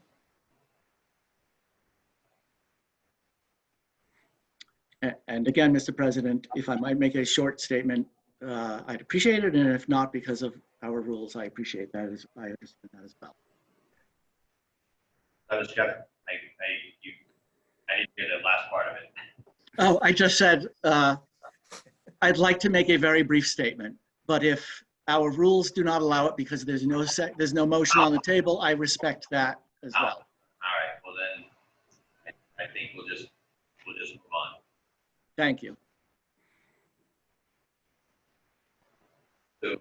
And again, Mr. President, if I might make a short statement, I'd appreciate it. And if not, because of our rules, I appreciate that as I understand that as well. That was Kevin. I didn't get the last part of it. Oh, I just said, I'd like to make a very brief statement, but if our rules do not allow it because there's no motion on the table, I respect that as well. All right, well then, I think we'll just move on. Thank you. So,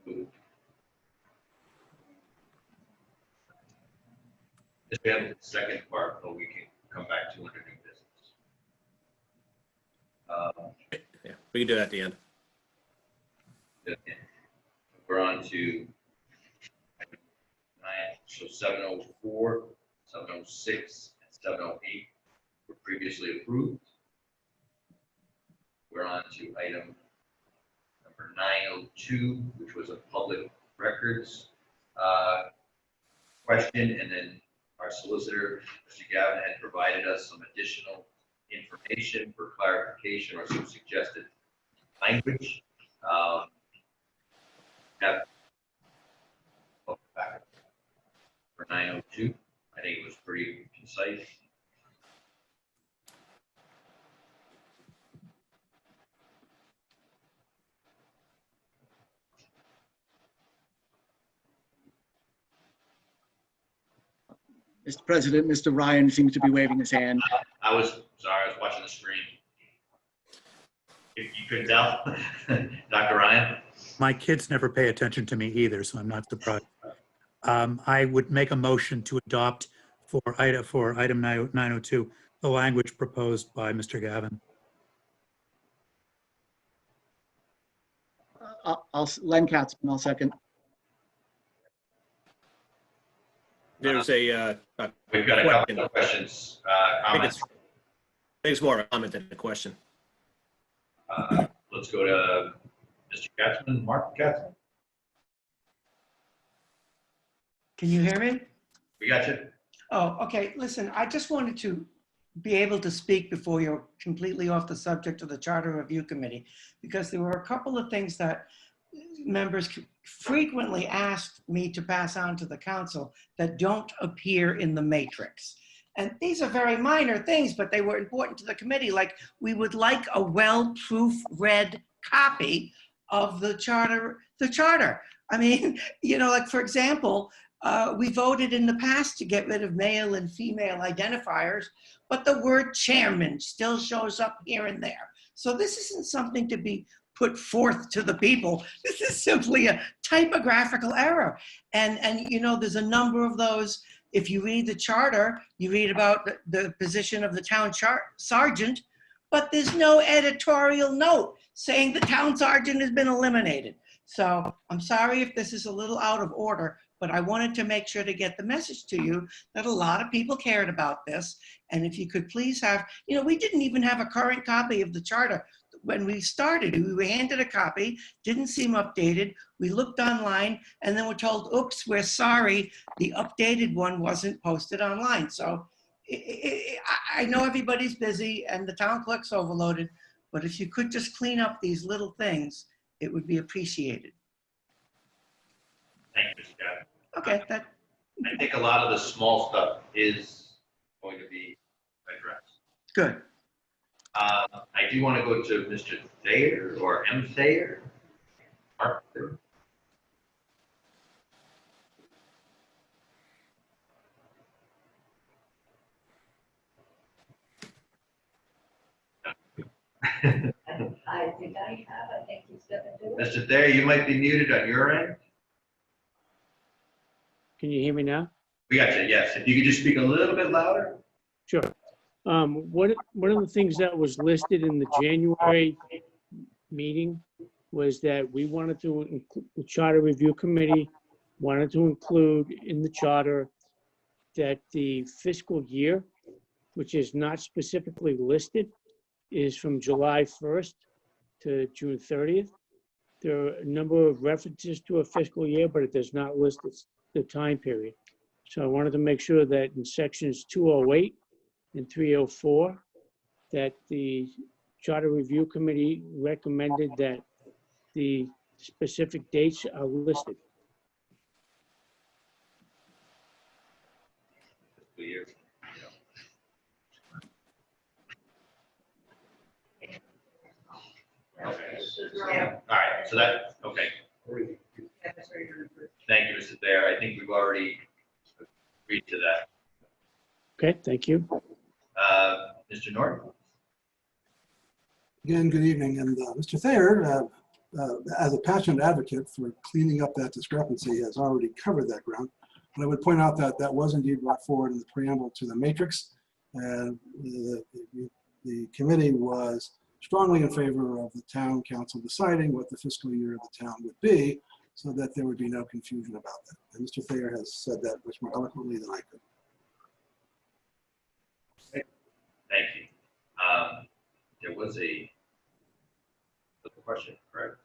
if we have the second part, but we can come back to under new business. Yeah, we can do that at the end. Okay. We're on to 9, so 704, 706, and 708 were previously approved. We're on to item number 902, which was a public records question, and then our solicitor, Mr. Gavin, had provided us some additional information for clarification or some suggested language. Have back for 902. I think it was pretty concise. Mr. President, Mr. Ryan seems to be waving his hand. I was sorry, I was watching the screen. If you could tell, Dr. Ryan. My kids never pay attention to me either, so I'm not surprised. I would make a motion to adopt for item 902, the language proposed by Mr. Gavin. Len Katzman, I'll second. There's We've got a couple of questions, comments. I think it's more a comment than a question. Let's go to Mr. Katzman, Mark Katzman. Can you hear me? We got you. Oh, okay. Listen, I just wanted to be able to speak before you're completely off the subject of the Charter Review Committee, because there were a couple of things that members frequently asked me to pass on to the council that don't appear in the matrix. And these are very minor things, but they were important to the committee. Like, we would like a well-proofread copy of the charter. I mean, you know, like, for example, we voted in the past to get rid of male and female identifiers, but the word chairman still shows up here and there. So this isn't something to be put forth to the people. This is simply a typographical error. And you know, there's a number of those. If you read the charter, you read about the position of the town sergeant, but there's no editorial note saying the town sergeant has been eliminated. So I'm sorry if this is a little out of order, but I wanted to make sure to get the message to you that a lot of people cared about this. And if you could please have, you know, we didn't even have a current copy of the charter. When we started, we were handed a copy, didn't seem updated. We looked online and then we're told, oops, we're sorry, the updated one wasn't posted online. So I know everybody's busy and the town clerk's overloaded, but if you could just clean up these little things, it would be appreciated. Thank you, Mr. Gavin. Okay, I think a lot of the small stuff is going to be addressed. Good. I do want to go to Mr. Thayer or M. Thayer. Mark Thayer. I think he's gonna do it. Mr. Thayer, you might be muted on your end. Can you hear me now? We got you, yes. If you could just speak a little bit louder. Sure. One of the things that was listed in the January meeting was that we wanted to, the Charter Review Committee wanted to include in the charter that the fiscal year, which is not specifically listed, is from July 1st to June 30th. There are a number of references to a fiscal year, but it does not list the time period. So I wanted to make sure that in sections 208 and 304, that the Charter Review Committee recommended that the specific dates are listed. Fiscal year. Okay. Yeah. All right, so that, okay. Thank you, Mr. Thayer. I think we've already agreed to that. Okay, thank you. Mr. Norton? Again, good evening. And Mr. Thayer, as a passionate advocate for cleaning up that discrepancy, has already covered that ground. And I would point out that that was indeed brought forward in the preamble to the matrix. And the committee was strongly in favor of the town council deciding what the fiscal year of the town would be, so that there would be no confusion about that. And Mr. Thayer has said that much more eloquently than I could. Thank you. There was a question, correct?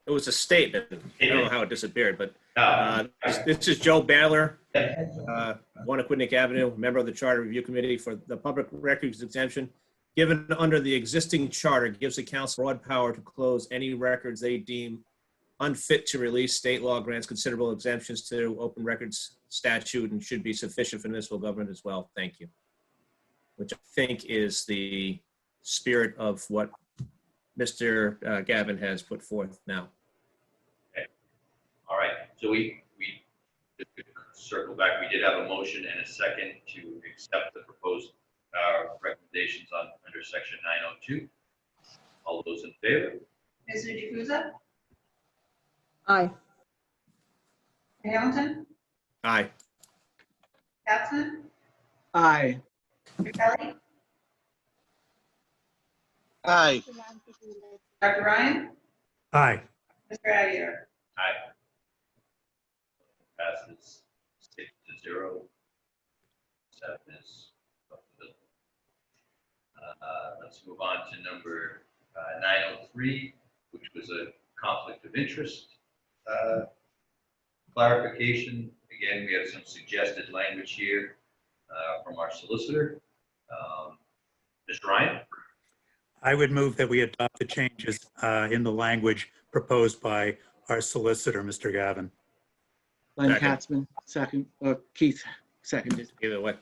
It was a statement. I don't know how it disappeared, but No. this is Joe Battler, 1 Aquidneck Avenue, member of the Charter Review Committee for the Public Records Exemption. Given under the existing charter, gives the council broad power to close any records they deem unfit to release. State law grants considerable exemptions to open records statute and should be sufficient for municipal government as well. Thank you. Which I think is the spirit of what Mr. Gavin has put forth now. Okay. All right, so we circle back. We did have a motion and a second to accept the proposed recommendations under section 902. All those in favor? Ms. Jukusa? Aye. Hamilton? Aye. Katzman? Aye. Mr. Kelly? Aye. Dr. Ryan? Aye. Mr. Aguirre? Aye. Passes 6-0. 7 is up the bill. Let's move on to number 903, which was a conflict of interest clarification. Again, we have some suggested language here from our solicitor. Mr. Ryan? I would move that we adopt the changes in the language proposed by our solicitor, Mr. Gavin. Glenn Second. Katzman, second. Keith, seconded. Either way.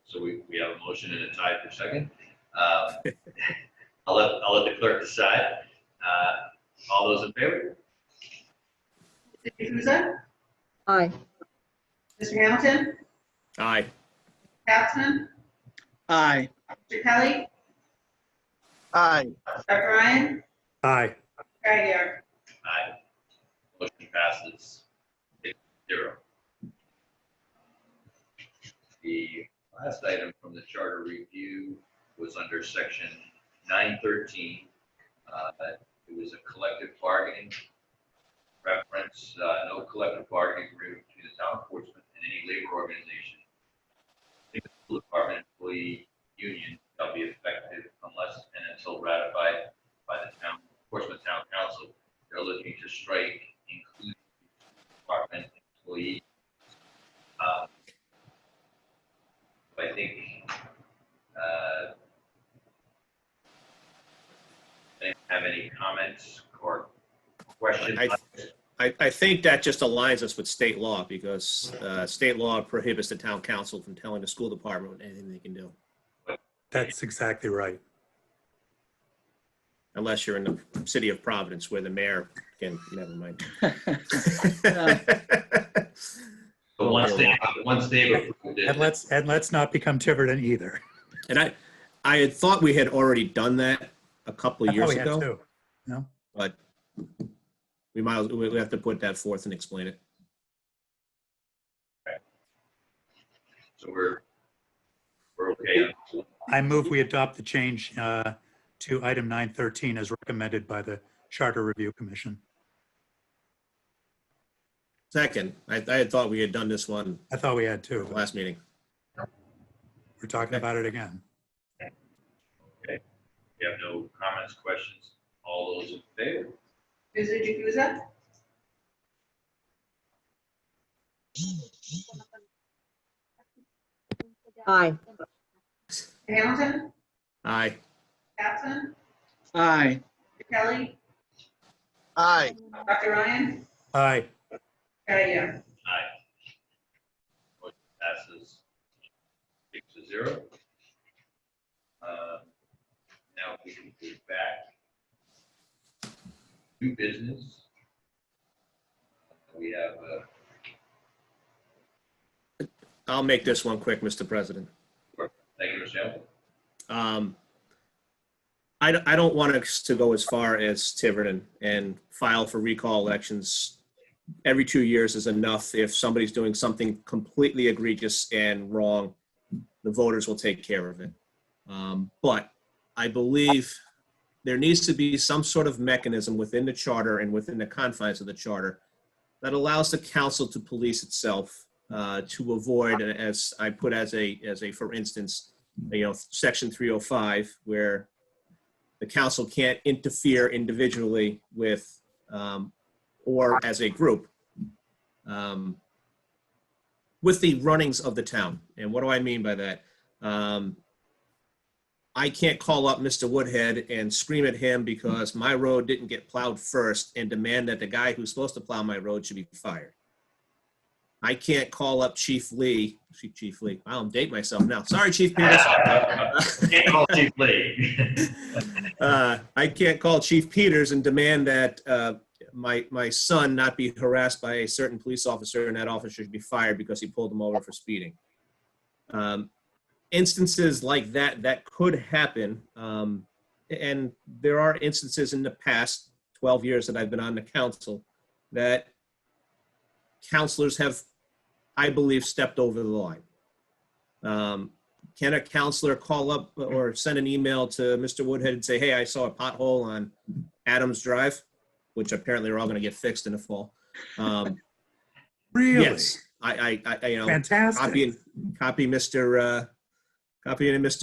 So we have a motion and a tie for second. I'll let the clerk decide. All those in favor? Mr. Jukusa? Aye. Mr. Hamilton? Aye. Katzman? Aye. Mr. Kelly? Aye. Dr. Ryan? Aye. Dr. Aguirre? Aye. Motion passes 6-0. The last item from the charter review was under section 913. It was a collective bargaining reference, no collective bargaining agreement between the town of Portsmouth and any labor organization. The school department employee union shall be effective unless and until ratified by the town, Portsmouth Town Council. They're looking to strike including department employee. I think, they have any comments or questions? I think that just aligns us with state law because state law prohibits the town council from telling the school department anything they can do. That's exactly right. Unless you're in the city of Providence where the mayor can, never mind. But once they've approved it. And let's not become Tiverton either. And I had thought we had already done that a couple of I thought years we had ago. too. No? But we have to put that forth and explain it. So we're okay. I move we adopt the change to item 913 as recommended by the Charter Review Commission. Second, I had thought we had done this one I thought we had too. last meeting. We're talking about it again. Okay. You have no comments, questions? All those in favor? Mizuji Fuza? Aye. Hamilton? Aye. Capson? Aye. Kelly? Aye. Dr. Ryan? Aye. Dr. Aguirre? Aye. Motion passes 6-0. Now we can go back. New business. We have, I'll make this one quick, Mr. President. thank you, Michelle. I don't want us to go as far as Tiverton and file for recall elections. Every 2 years is enough. If somebody's doing something completely egregious and wrong, the voters will take care of it. But I believe there needs to be some sort of mechanism within the charter and within the confines of the charter that allows the council to police itself to avoid, as I put as a for instance, section 305, where the council can't interfere individually with or as a group with the runnings of the town. And what do I mean by that? I can't call up Mr. Woodhead and scream at him because my road didn't get plowed first and demand that the guy who's supposed to plow my road should be fired. I can't call up Chief Lee. I'll date myself now. Sorry, Chief Peters. Can't call Chief Lee. I can't call Chief Peters and demand that my son not be harassed by a certain police officer and that officer should be fired because he pulled him over for speeding. Instances like that could happen. And there are instances in the past 12 years that I've been on the council that counselors have, I believe, stepped over the line. Can a counselor call up or send an email to Mr. Woodhead and say, hey, I saw a pothole on Adams Drive, which apparently are all going to get fixed in the fall. Really? Yes. I Fantastic. Copy Mr.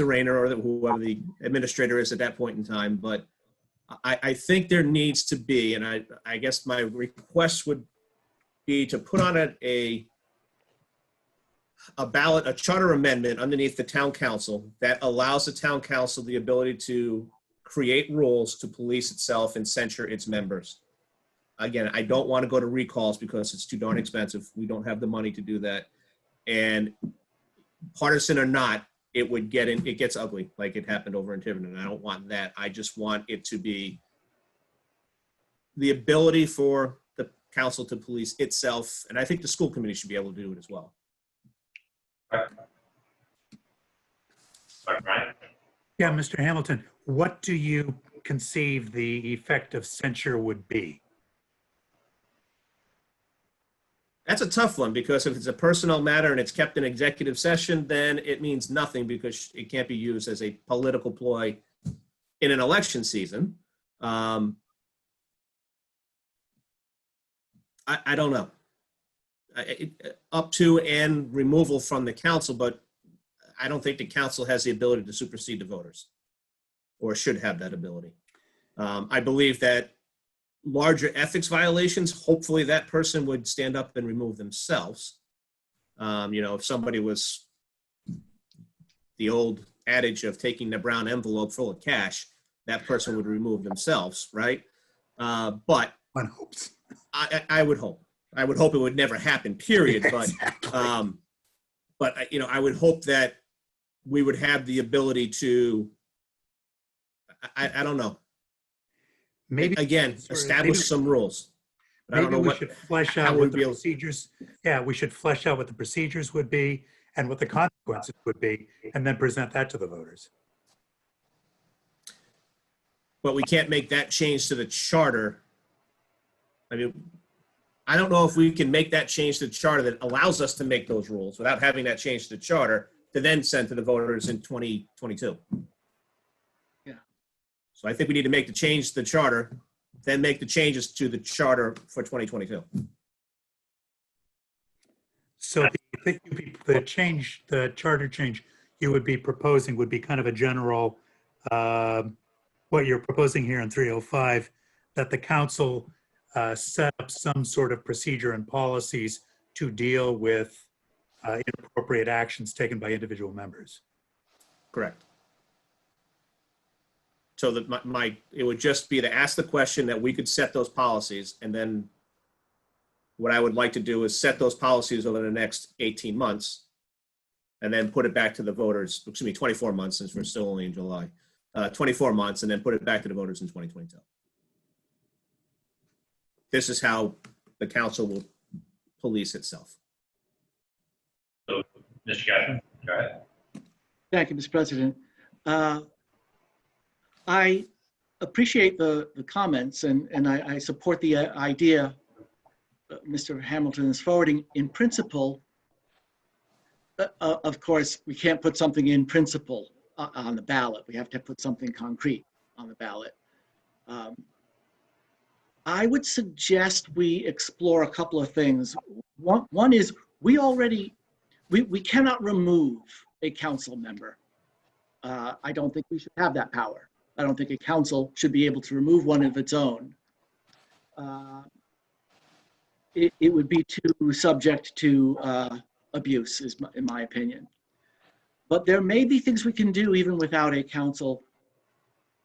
Rayner or whoever the administrator is at that point in time. But I think there needs to be, and I guess my request would be to put on a ballot, a charter amendment underneath the town council that allows the town council the ability to create rules to police itself and censure its members. Again, I don't want to go to recalls because it's too darn expensive. We don't have the money to do that. And partisan or not, it gets ugly like it happened over in Tiverton. I don't want that. I just want it to be the ability for the council to police itself. And I think the school committee should be able to do it as well. Right. Right. Yeah, Mr. Hamilton, what do you conceive the effect of censure would be? That's a tough one, because if it's a personnel matter and it's kept in executive session, then it means nothing because it can't be used as a political ploy in an election season. I don't know. Up to and removal from the council, but I don't think the council has the ability to supersede the voters, or should have that ability. I believe that larger ethics violations, hopefully that person would stand up and remove themselves. If somebody was the old adage of taking the brown envelope full of cash, that person would remove themselves, right? But one hopes. I would hope. I would hope it would never happen, period. But, Exactly. I would hope that we would have the ability to, I don't know. Maybe Again, establish some rules. But I don't maybe know we what, should flesh how out we'd what the be able- procedures, yeah, we should flesh out what the procedures would be and what the consequences would be, and then present that to the voters. But we can't make that change to the charter. I mean, I don't know if we can make that change to the charter that allows us to make those rules without having that change to the charter to then send to the voters in 2022. Yeah. So I think we need to make the change to the charter, then make the changes to the charter for 2022. So the change, the charter change you would be proposing would be kind of a general, what you're proposing here in 305, that the council set up some sort of procedure and policies to deal with inappropriate actions taken by individual members. Correct. So that it would just be to ask the question that we could set those policies, and then what I would like to do is set those policies over the next 18 months and then put it back to the voters, 24 months, since we're still only in July, 24 months, and then put it back to the voters in 2022. This is how the council will police itself. So, Mr. Cashman, go ahead. Thank you, Mr. President. I appreciate the comments, and I support the idea Mr. Hamilton is forwarding. In principle, of course, we can't put something in principle on the ballot. We have to put something concrete on the ballot. I would suggest we explore a couple of things. One is we cannot remove a council member. I don't think we should have that power. I don't think a council should be able to remove one of its own. It would be too subject to abuse, in my opinion. But there may be things we can do even without a council,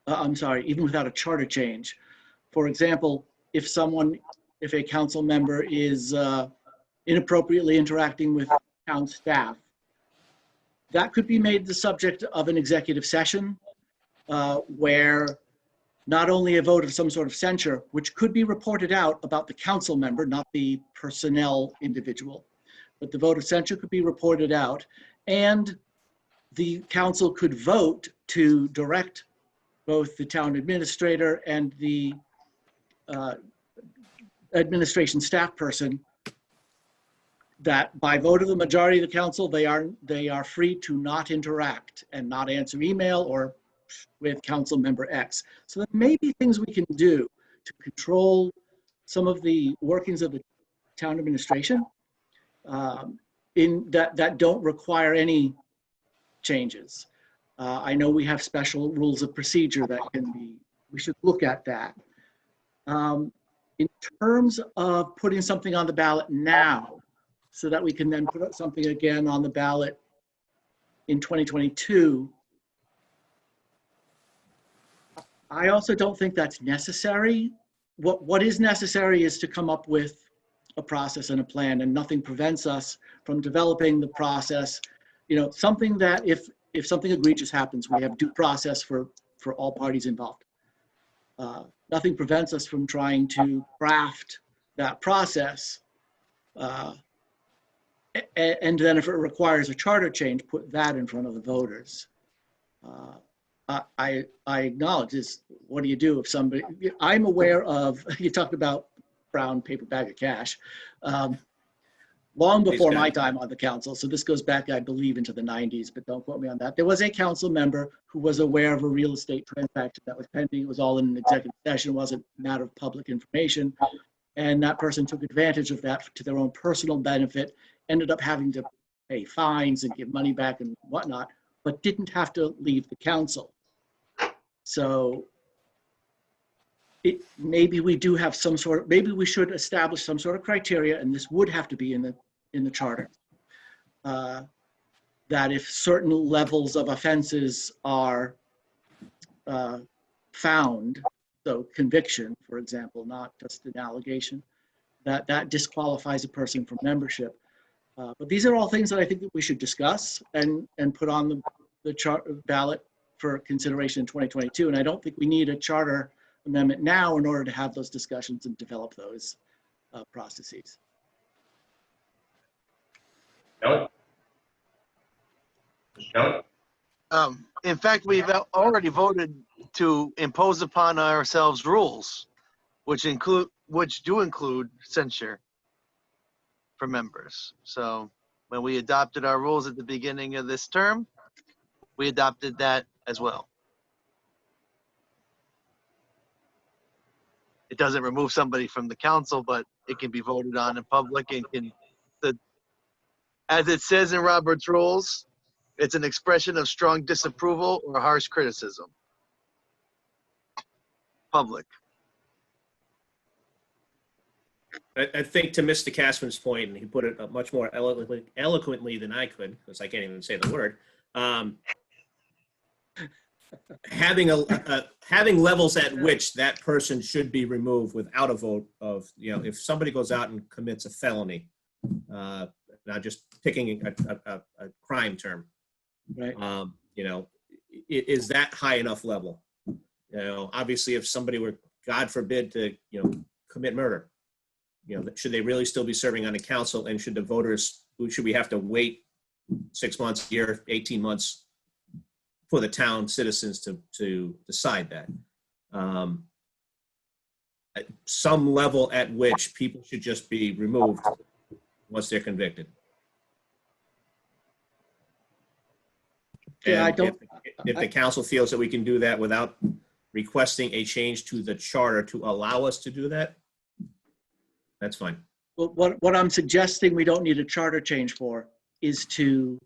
even without a charter change. For example, if a council member is inappropriately interacting with town staff, that could be made the subject of an executive session where not only a vote of some sort of censure, which could be reported out about the council member, not the personnel individual, but the vote of censure could be reported out, and the council could vote to direct both the town administrator and the administration staff person that by vote of the majority of the council, they are free to not interact and not answer email or with council member X. So there may be things we can do to control some of the workings of the town administration that don't require any changes. I know we have special rules of procedure that we should look at that. In terms of putting something on the ballot now, so that we can then put something again on the ballot in 2022, I also don't think that's necessary. What is necessary is to come up with a process and a plan, and nothing prevents us from developing the process. Something that if something egregious happens, we have due process for all parties involved. Nothing prevents us from trying to craft that process. And then if it requires a charter change, put that in front of the voters. I acknowledge is, what do you do if somebody, I'm aware of, you talked about brown paper bag of cash. Long before my time on the council, so this goes back, I believe, into the 90s, but don't quote me on that. There was a council member who was aware of a real estate transaction that was pending. It was all in an executive session, it wasn't a matter of public information. And that person took advantage of that to their own personal benefit, ended up having to pay fines and give money back and whatnot, but didn't have to leave the council. So maybe we do have some sort of, maybe we should establish some sort of criteria, and this would have to be in the charter, that if certain levels of offenses are found, so conviction, for example, not just an allegation, that disqualifies a person from membership. But these are all things that I think that we should discuss and put on the ballot for consideration in 2022. And I don't think we need a charter amendment now in order to have those discussions and develop those processes. Kelly? Mr. Kelly? In fact, we've already voted to impose upon ourselves rules, which do include censure for members. So when we adopted our rules at the beginning of this term, we adopted that as well. It doesn't remove somebody from the council, but it can be voted on in public and as it says in Robert's rules, it's an expression of strong disapproval or harsh criticism. Public. I think to Mr. Cashman's point, and he put it much more eloquently than I could, because I can't even say the word. Having levels at which that person should be removed without a vote of, if somebody goes out and commits a felony, not just picking a crime term, right? Is that high enough level? Obviously, if somebody were, God forbid, to commit murder, should they really still be serving on the council, and should the voters, should we have to wait 6 months, a year, 18 months for the town citizens to decide that? At some level at which people should just be removed once they're convicted. Yeah, And if the council feels that we can do that without requesting a change to the charter to allow us to do that, that's fine. Well, what I'm suggesting we don't need a charter change for is to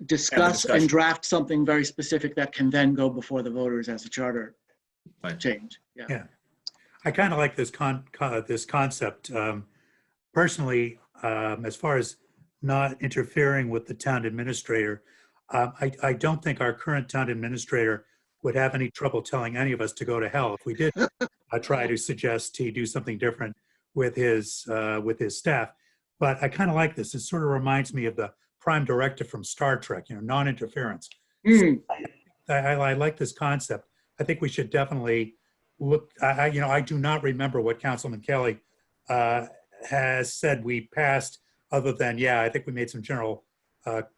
discuss and draft something very specific that can then go before the voters as a charter change. Yeah. I kind of like this this concept. Personally, as far as not interfering with the town administrator, I don't think our current town administrator would have any trouble telling any of us to go to hell if we did try to suggest he do something different with his staff. But I kind of like this. It sort of reminds me of the prime directive from Star Trek, non-interference. So I like this concept. I think we should definitely look. I do not remember what Councilman Kelly has said we passed, other than, I think we made some general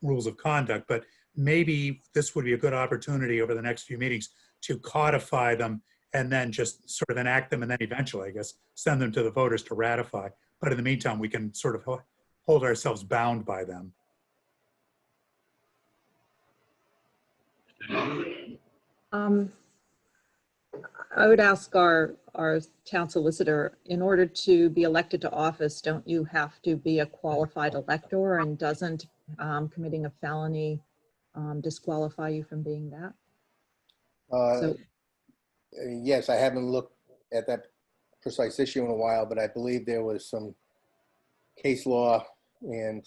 rules of conduct, but maybe this would be a good opportunity over the next few meetings to codify them and then just sort of enact them, and then eventually, I guess, send them to the voters to ratify. But in the meantime, we can sort of hold ourselves bound by them. I would ask our town solicitor, in order to be elected to office, don't you have to be a qualified elector, and doesn't committing a felony disqualify you from being that? Yes, I haven't looked at that precise issue in a while, but I believe there was some case law and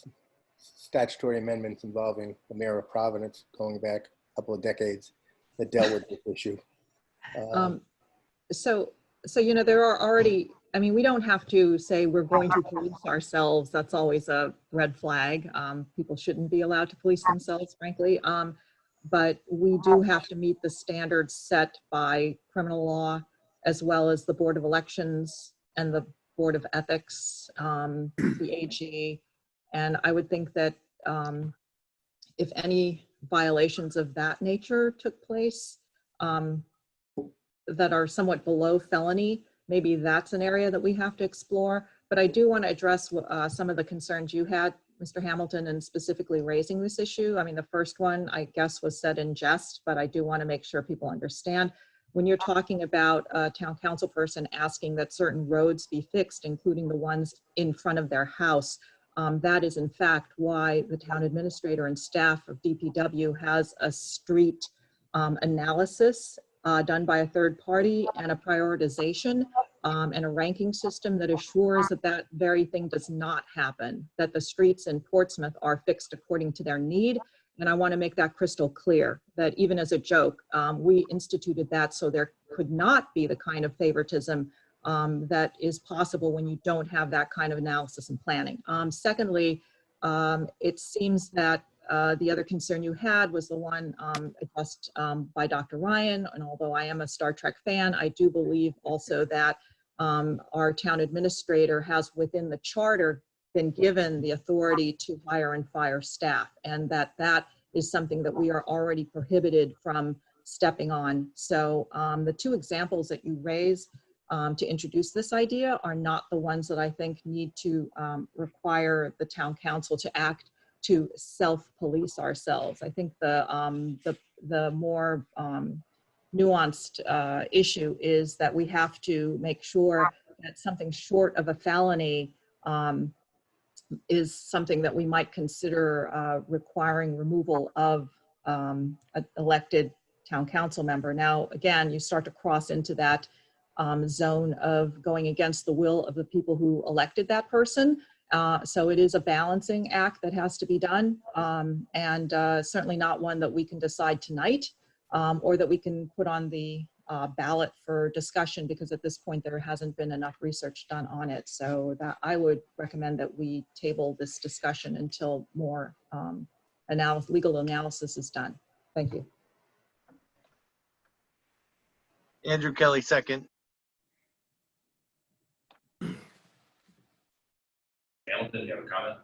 statutory amendments involving the mayor of Providence going back a couple of decades that dealt with this issue. So there are already, we don't have to say we're going to police ourselves. That's always a red flag. People shouldn't be allowed to police themselves, frankly. But we do have to meet the standards set by criminal law, as well as the Board of Elections and the Board of Ethics, the AG. And I would think that if any violations of that nature took place that are somewhat below felony, maybe that's an area that we have to explore. But I do want to address some of the concerns you had, Mr. Hamilton, and specifically raising this issue. I mean, the first one, I guess, was said in jest, but I do want to make sure people understand. When you're talking about a town council person asking that certain roads be fixed, including the ones in front of their house, that is in fact why the town administrator and staff of DPW has a street analysis done by a third party and a prioritization and a ranking system that assures that that very thing does not happen, that the streets in Portsmouth are fixed according to their need. And I want to make that crystal clear that even as a joke, we instituted that so there could not be the kind of favoritism that is possible when you don't have that kind of analysis and planning. Secondly, it seems that the other concern you had was the one addressed by Dr. Ryan, and although I am a Star Trek fan, I do believe also that our town administrator has within the charter been given the authority to hire and fire staff, and that that is something that we are already prohibited from stepping on. So the two examples that you raise to introduce this idea are not the ones that I think need to require the town council to act to self-police ourselves. I think the more nuanced issue is that we have to make sure that something short of a felony is something that we might consider requiring removal of an elected town council member. Now, again, you start to cross into that zone of going against the will of the people who elected that person. So it is a balancing act that has to be done, and certainly not one that we can decide tonight or that we can put on the ballot for discussion, because at this point there hasn't been enough research done on it. So that I would recommend that we table this discussion until more legal analysis is done. Thank you. Andrew Kelly, second. Hamilton, you have a comment?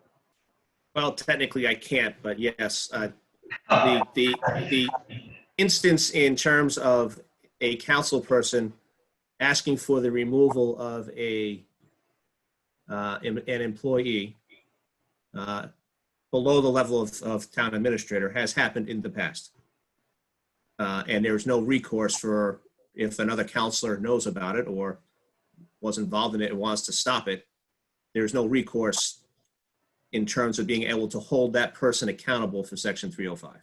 Well, technically I can't, but yes, the instance in terms of a council person asking for the removal of an employee below the level of town administrator has happened in the past. And there's no recourse for if another counselor knows about it or was involved in it and wants to stop it. There's no recourse in terms of being able to hold that person accountable for Section 305.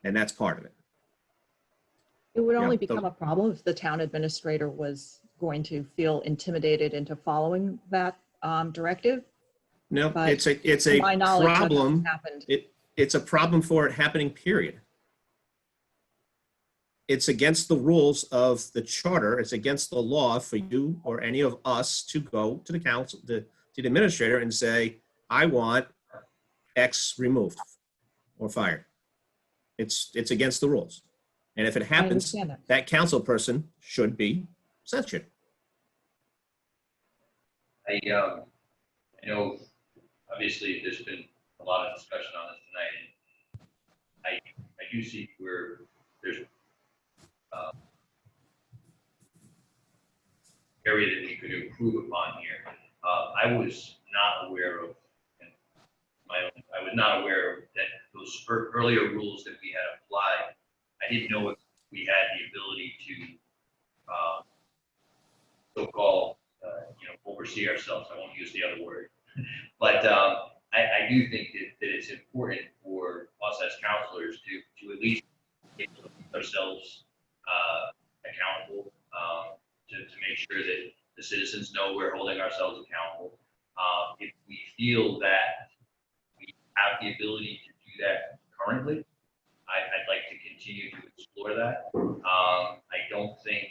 And that's part of it. It would only become a problem if the town administrator was going to feel intimidated into following that directive. No, But it's a to my knowledge, that problem. hasn't happened. It's a problem for it happening, period. It's against the rules of the charter. It's against the law for you or any of us to go to the council, to the administrator and say, I want X removed or fired. It's against the rules. And if it happens, that council person should be censured. I know, obviously, there's been a lot of discussion on this tonight, and I do see where there's area that we could improve upon here. I was not aware of, I was not aware that those earlier rules that we had applied, I didn't know if we had the ability to so-called, oversee ourselves. I won't use the other word, but I do think that it's important for us as counselors to at least keep ourselves accountable, to make sure that the citizens know we're holding ourselves accountable. If we feel that we have the ability to do that currently, I'd like to continue to explore that. I don't think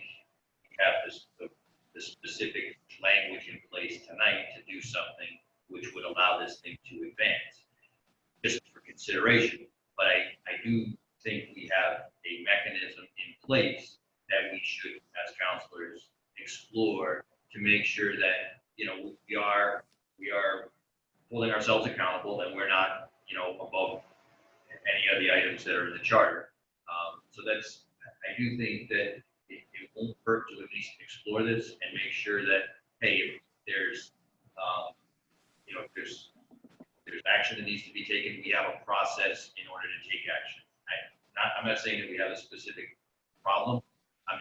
we have the specific language in place tonight to do something which would allow this thing to advance, just for consideration. But I do think we have a mechanism in place that we should, as counselors, explore to make sure that, we are holding ourselves accountable, and we're not, above any of the items that are in the charter. So that's, I do think that it won't hurt to at least explore this and make sure that, hey, if there's, if there's action that needs to be taken, we have a process in order to take action. I'm not saying that we have a specific problem. I'd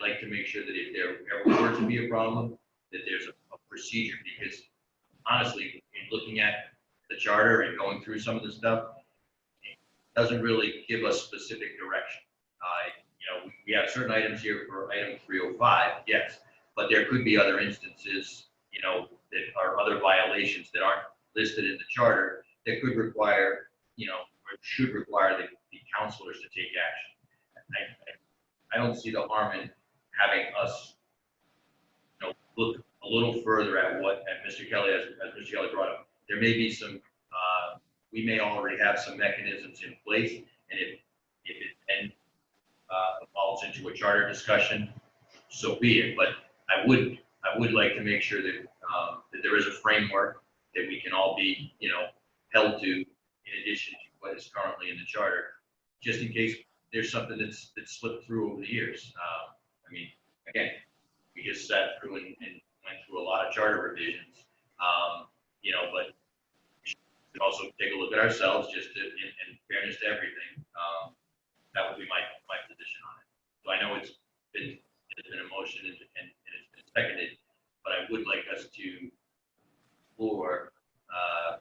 like to make sure that if there ever were to be a problem, that there's a procedure, because honestly, in looking at the charter and going through some of the stuff, it doesn't really give us specific direction. We have certain items here for item 305, yes, but there could be other instances, that are other violations that aren't listed in the charter that could require, or should require the counselors to take action. I don't see the harm in having us, look a little further at what, and Mr. Kelly, as Mr. Kelly brought up, there may be some, we may already have some mechanisms in place, and if it then evolves into a charter discussion, so be it. But I would like to make sure that that there is a framework that we can all be, held to, in addition to what is currently in the charter, just in case there's something that's slipped through over the years. Again, we just sat through and went through a lot of charter revisions, but we should also take a look at ourselves, just to, in fairness to everything. That would be my position on it. So I know it's been a motion and it's been seconded, but I would like us to explore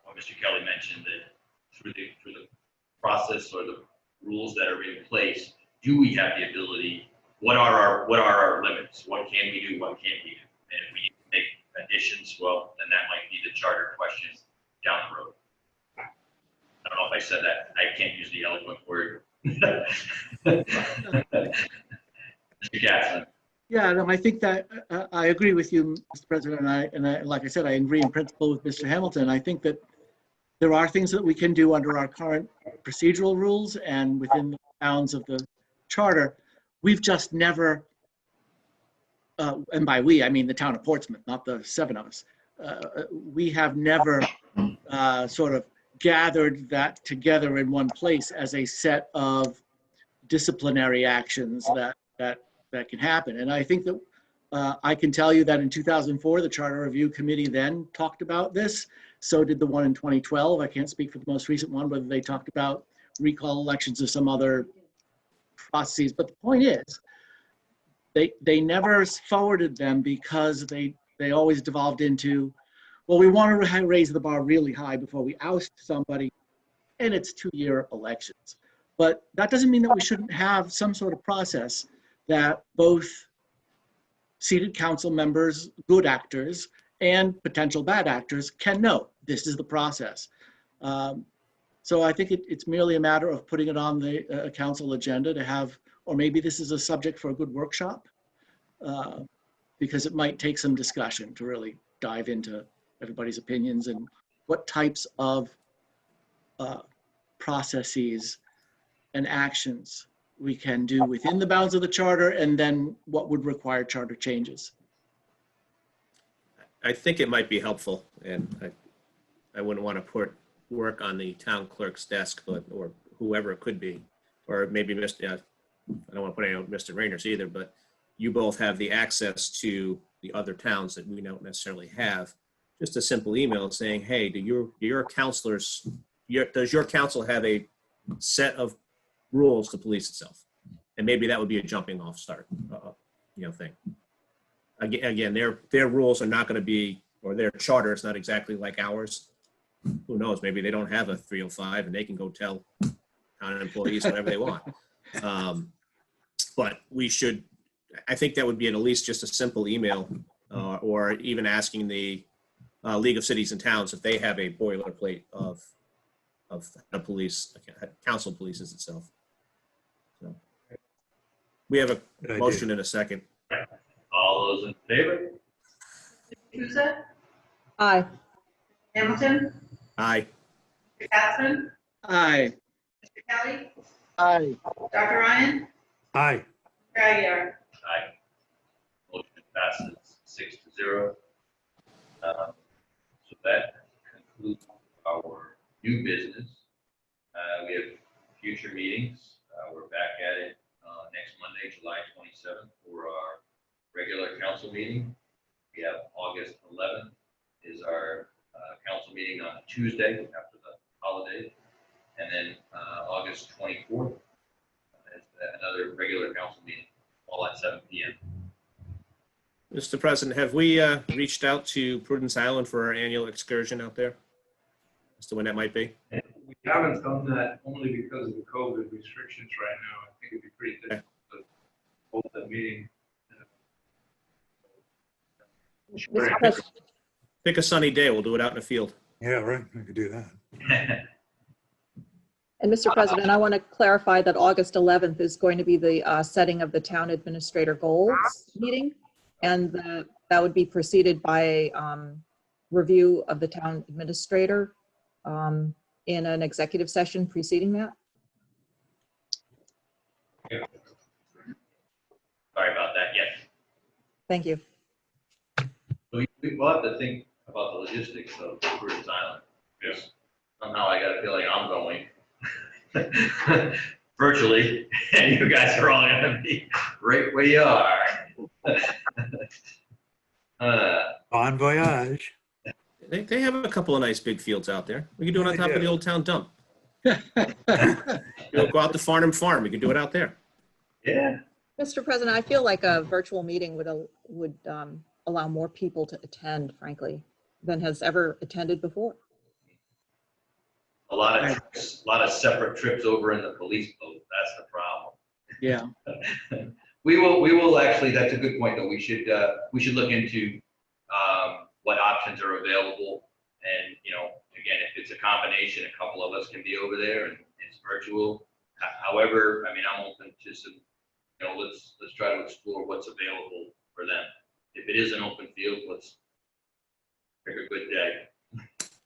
what Mr. Kelly mentioned, that through the process or the rules that are in place, do we have the ability? What are our limits? What can we do? What can't we do? And if we need to make additions, well, then that might be the charter question down the road. I don't know if I said that. I can't use the eloquent word. Mr. Gadsden. Yeah, no, I think that I agree with you, Mr. President, and I, like I said, I agree in principle with Mr. Hamilton. I think that there are things that we can do under our current procedural rules and within the bounds of the charter. We've just never, and by we, I mean the town of Portsmouth, not the 7 of us. We have never sort of gathered that together in one place as a set of disciplinary actions that can happen. And I think that I can tell you that in 2004, the Charter Review Committee then talked about this. So did the one in 2012. I can't speak for the most recent one, whether they talked about recall elections or some other processes. But the point is, they never forwarded them because they always devolved into, well, we want to raise the bar really high before we oust somebody, and it's 2-year elections. But that doesn't mean that we shouldn't have some sort of process that both seated council members, good actors, and potential bad actors can know this is the process. So I think it's merely a matter of putting it on the council agenda to have, or maybe this is a subject for a good workshop, because it might take some discussion to really dive into everybody's opinions and what types of processes and actions we can do within the bounds of the charter, and then what would require charter changes. I think it might be helpful, and I wouldn't want to put work on the town clerk's desk, or whoever it could be, or maybe I don't want to put any on Mr. Rayner's either, but you both have the access to the other towns that we don't necessarily have. Just a simple email saying, hey, does your council have a set of rules to police itself? And maybe that would be a jumping off start, thing. Again, their rules are not going to be, or their charter is not exactly like ours. Who knows? Maybe they don't have a 305 and they can go tell town employees whatever they want. But I think that would be at least just a simple email, or even asking the League of Cities and Towns if they have a boilerplate of the police, council polices itself. So we have a motion in a second. All those in favor? Souza, Aye. Hamilton, Aye. Mr. Capson, Aye. Mr. Kelly, Aye. Dr. Ryan, Aye. Mr. Aguirre. Aye. Motion passes 6-0. So that concludes our new business. We have future meetings. We're back at it next Monday, July 27th, for our regular council meeting. We have August 11th is our council meeting on Tuesday after the holiday. And then August 24th is another regular council meeting, all at 7 p.m. Mr. President, have we reached out to Prudence Island for our annual excursion out there? As to when that might be? We haven't done that only because of the COVID restrictions right now. I think it'd be pretty difficult to hold the meeting. Mr. President, Pick a sunny day, we'll do it out in the field. Yeah, right. We could do that. and Mr. President, I want to clarify that August 11th is going to be the setting of the town administrator goals meeting. And that would be preceded by a review of the town administrator in an executive session preceding that. Sorry about that, yes. Thank you. We'll have to think about the logistics of Prudence Island. Yes. Somehow I got a feeling I'm going virtually, and you guys are all gonna be right where you are. Bon voyage. They have a couple of nice big fields out there. We can do it on top of the old town dump. You'll go out to Farnham Farm, we can do it out there. Yeah. Mr. President, I feel like a virtual meeting would allow more people to attend, frankly, than has ever attended before. A lot of trips, a lot of separate trips over in the police boat. That's the problem. Yeah. We will actually, that's a good point though. We should look into what options are available. And, you know, again, if it's a combination, a couple of us can be over there and it's virtual. However, I mean, I'm open to some, you know, let's try to explore what's available for them. If it is an open field, let's pick a good day.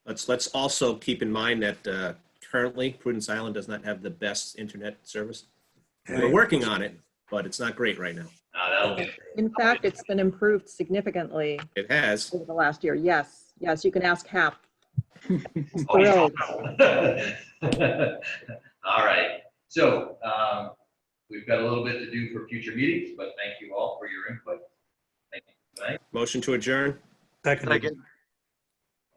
Let's also keep in mind that currently Prudence Island does not have the best internet service. We're working on it, but it's not great right now. In fact, it's been improved significantly. It has. Over the last year. Yes, yes, you can ask Hap. Oh, yeah. All right. So we've got a little bit to do for future meetings, but thank you all for your input. Thank you tonight. Motion to adjourn. Second.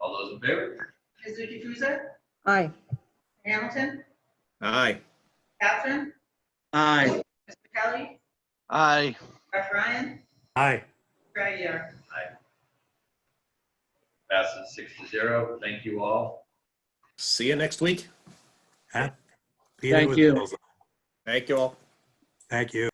All those in favor? Mizuki Fusa, Aye. Hamilton, Aye. Catherine, Aye. Mr. Kelly, Aye. Dr. Ryan, Aye. Dragier. Aye. Passes 6-0. Thank you all. See you next week. Huh? Thank you. Thank you all. Thank you.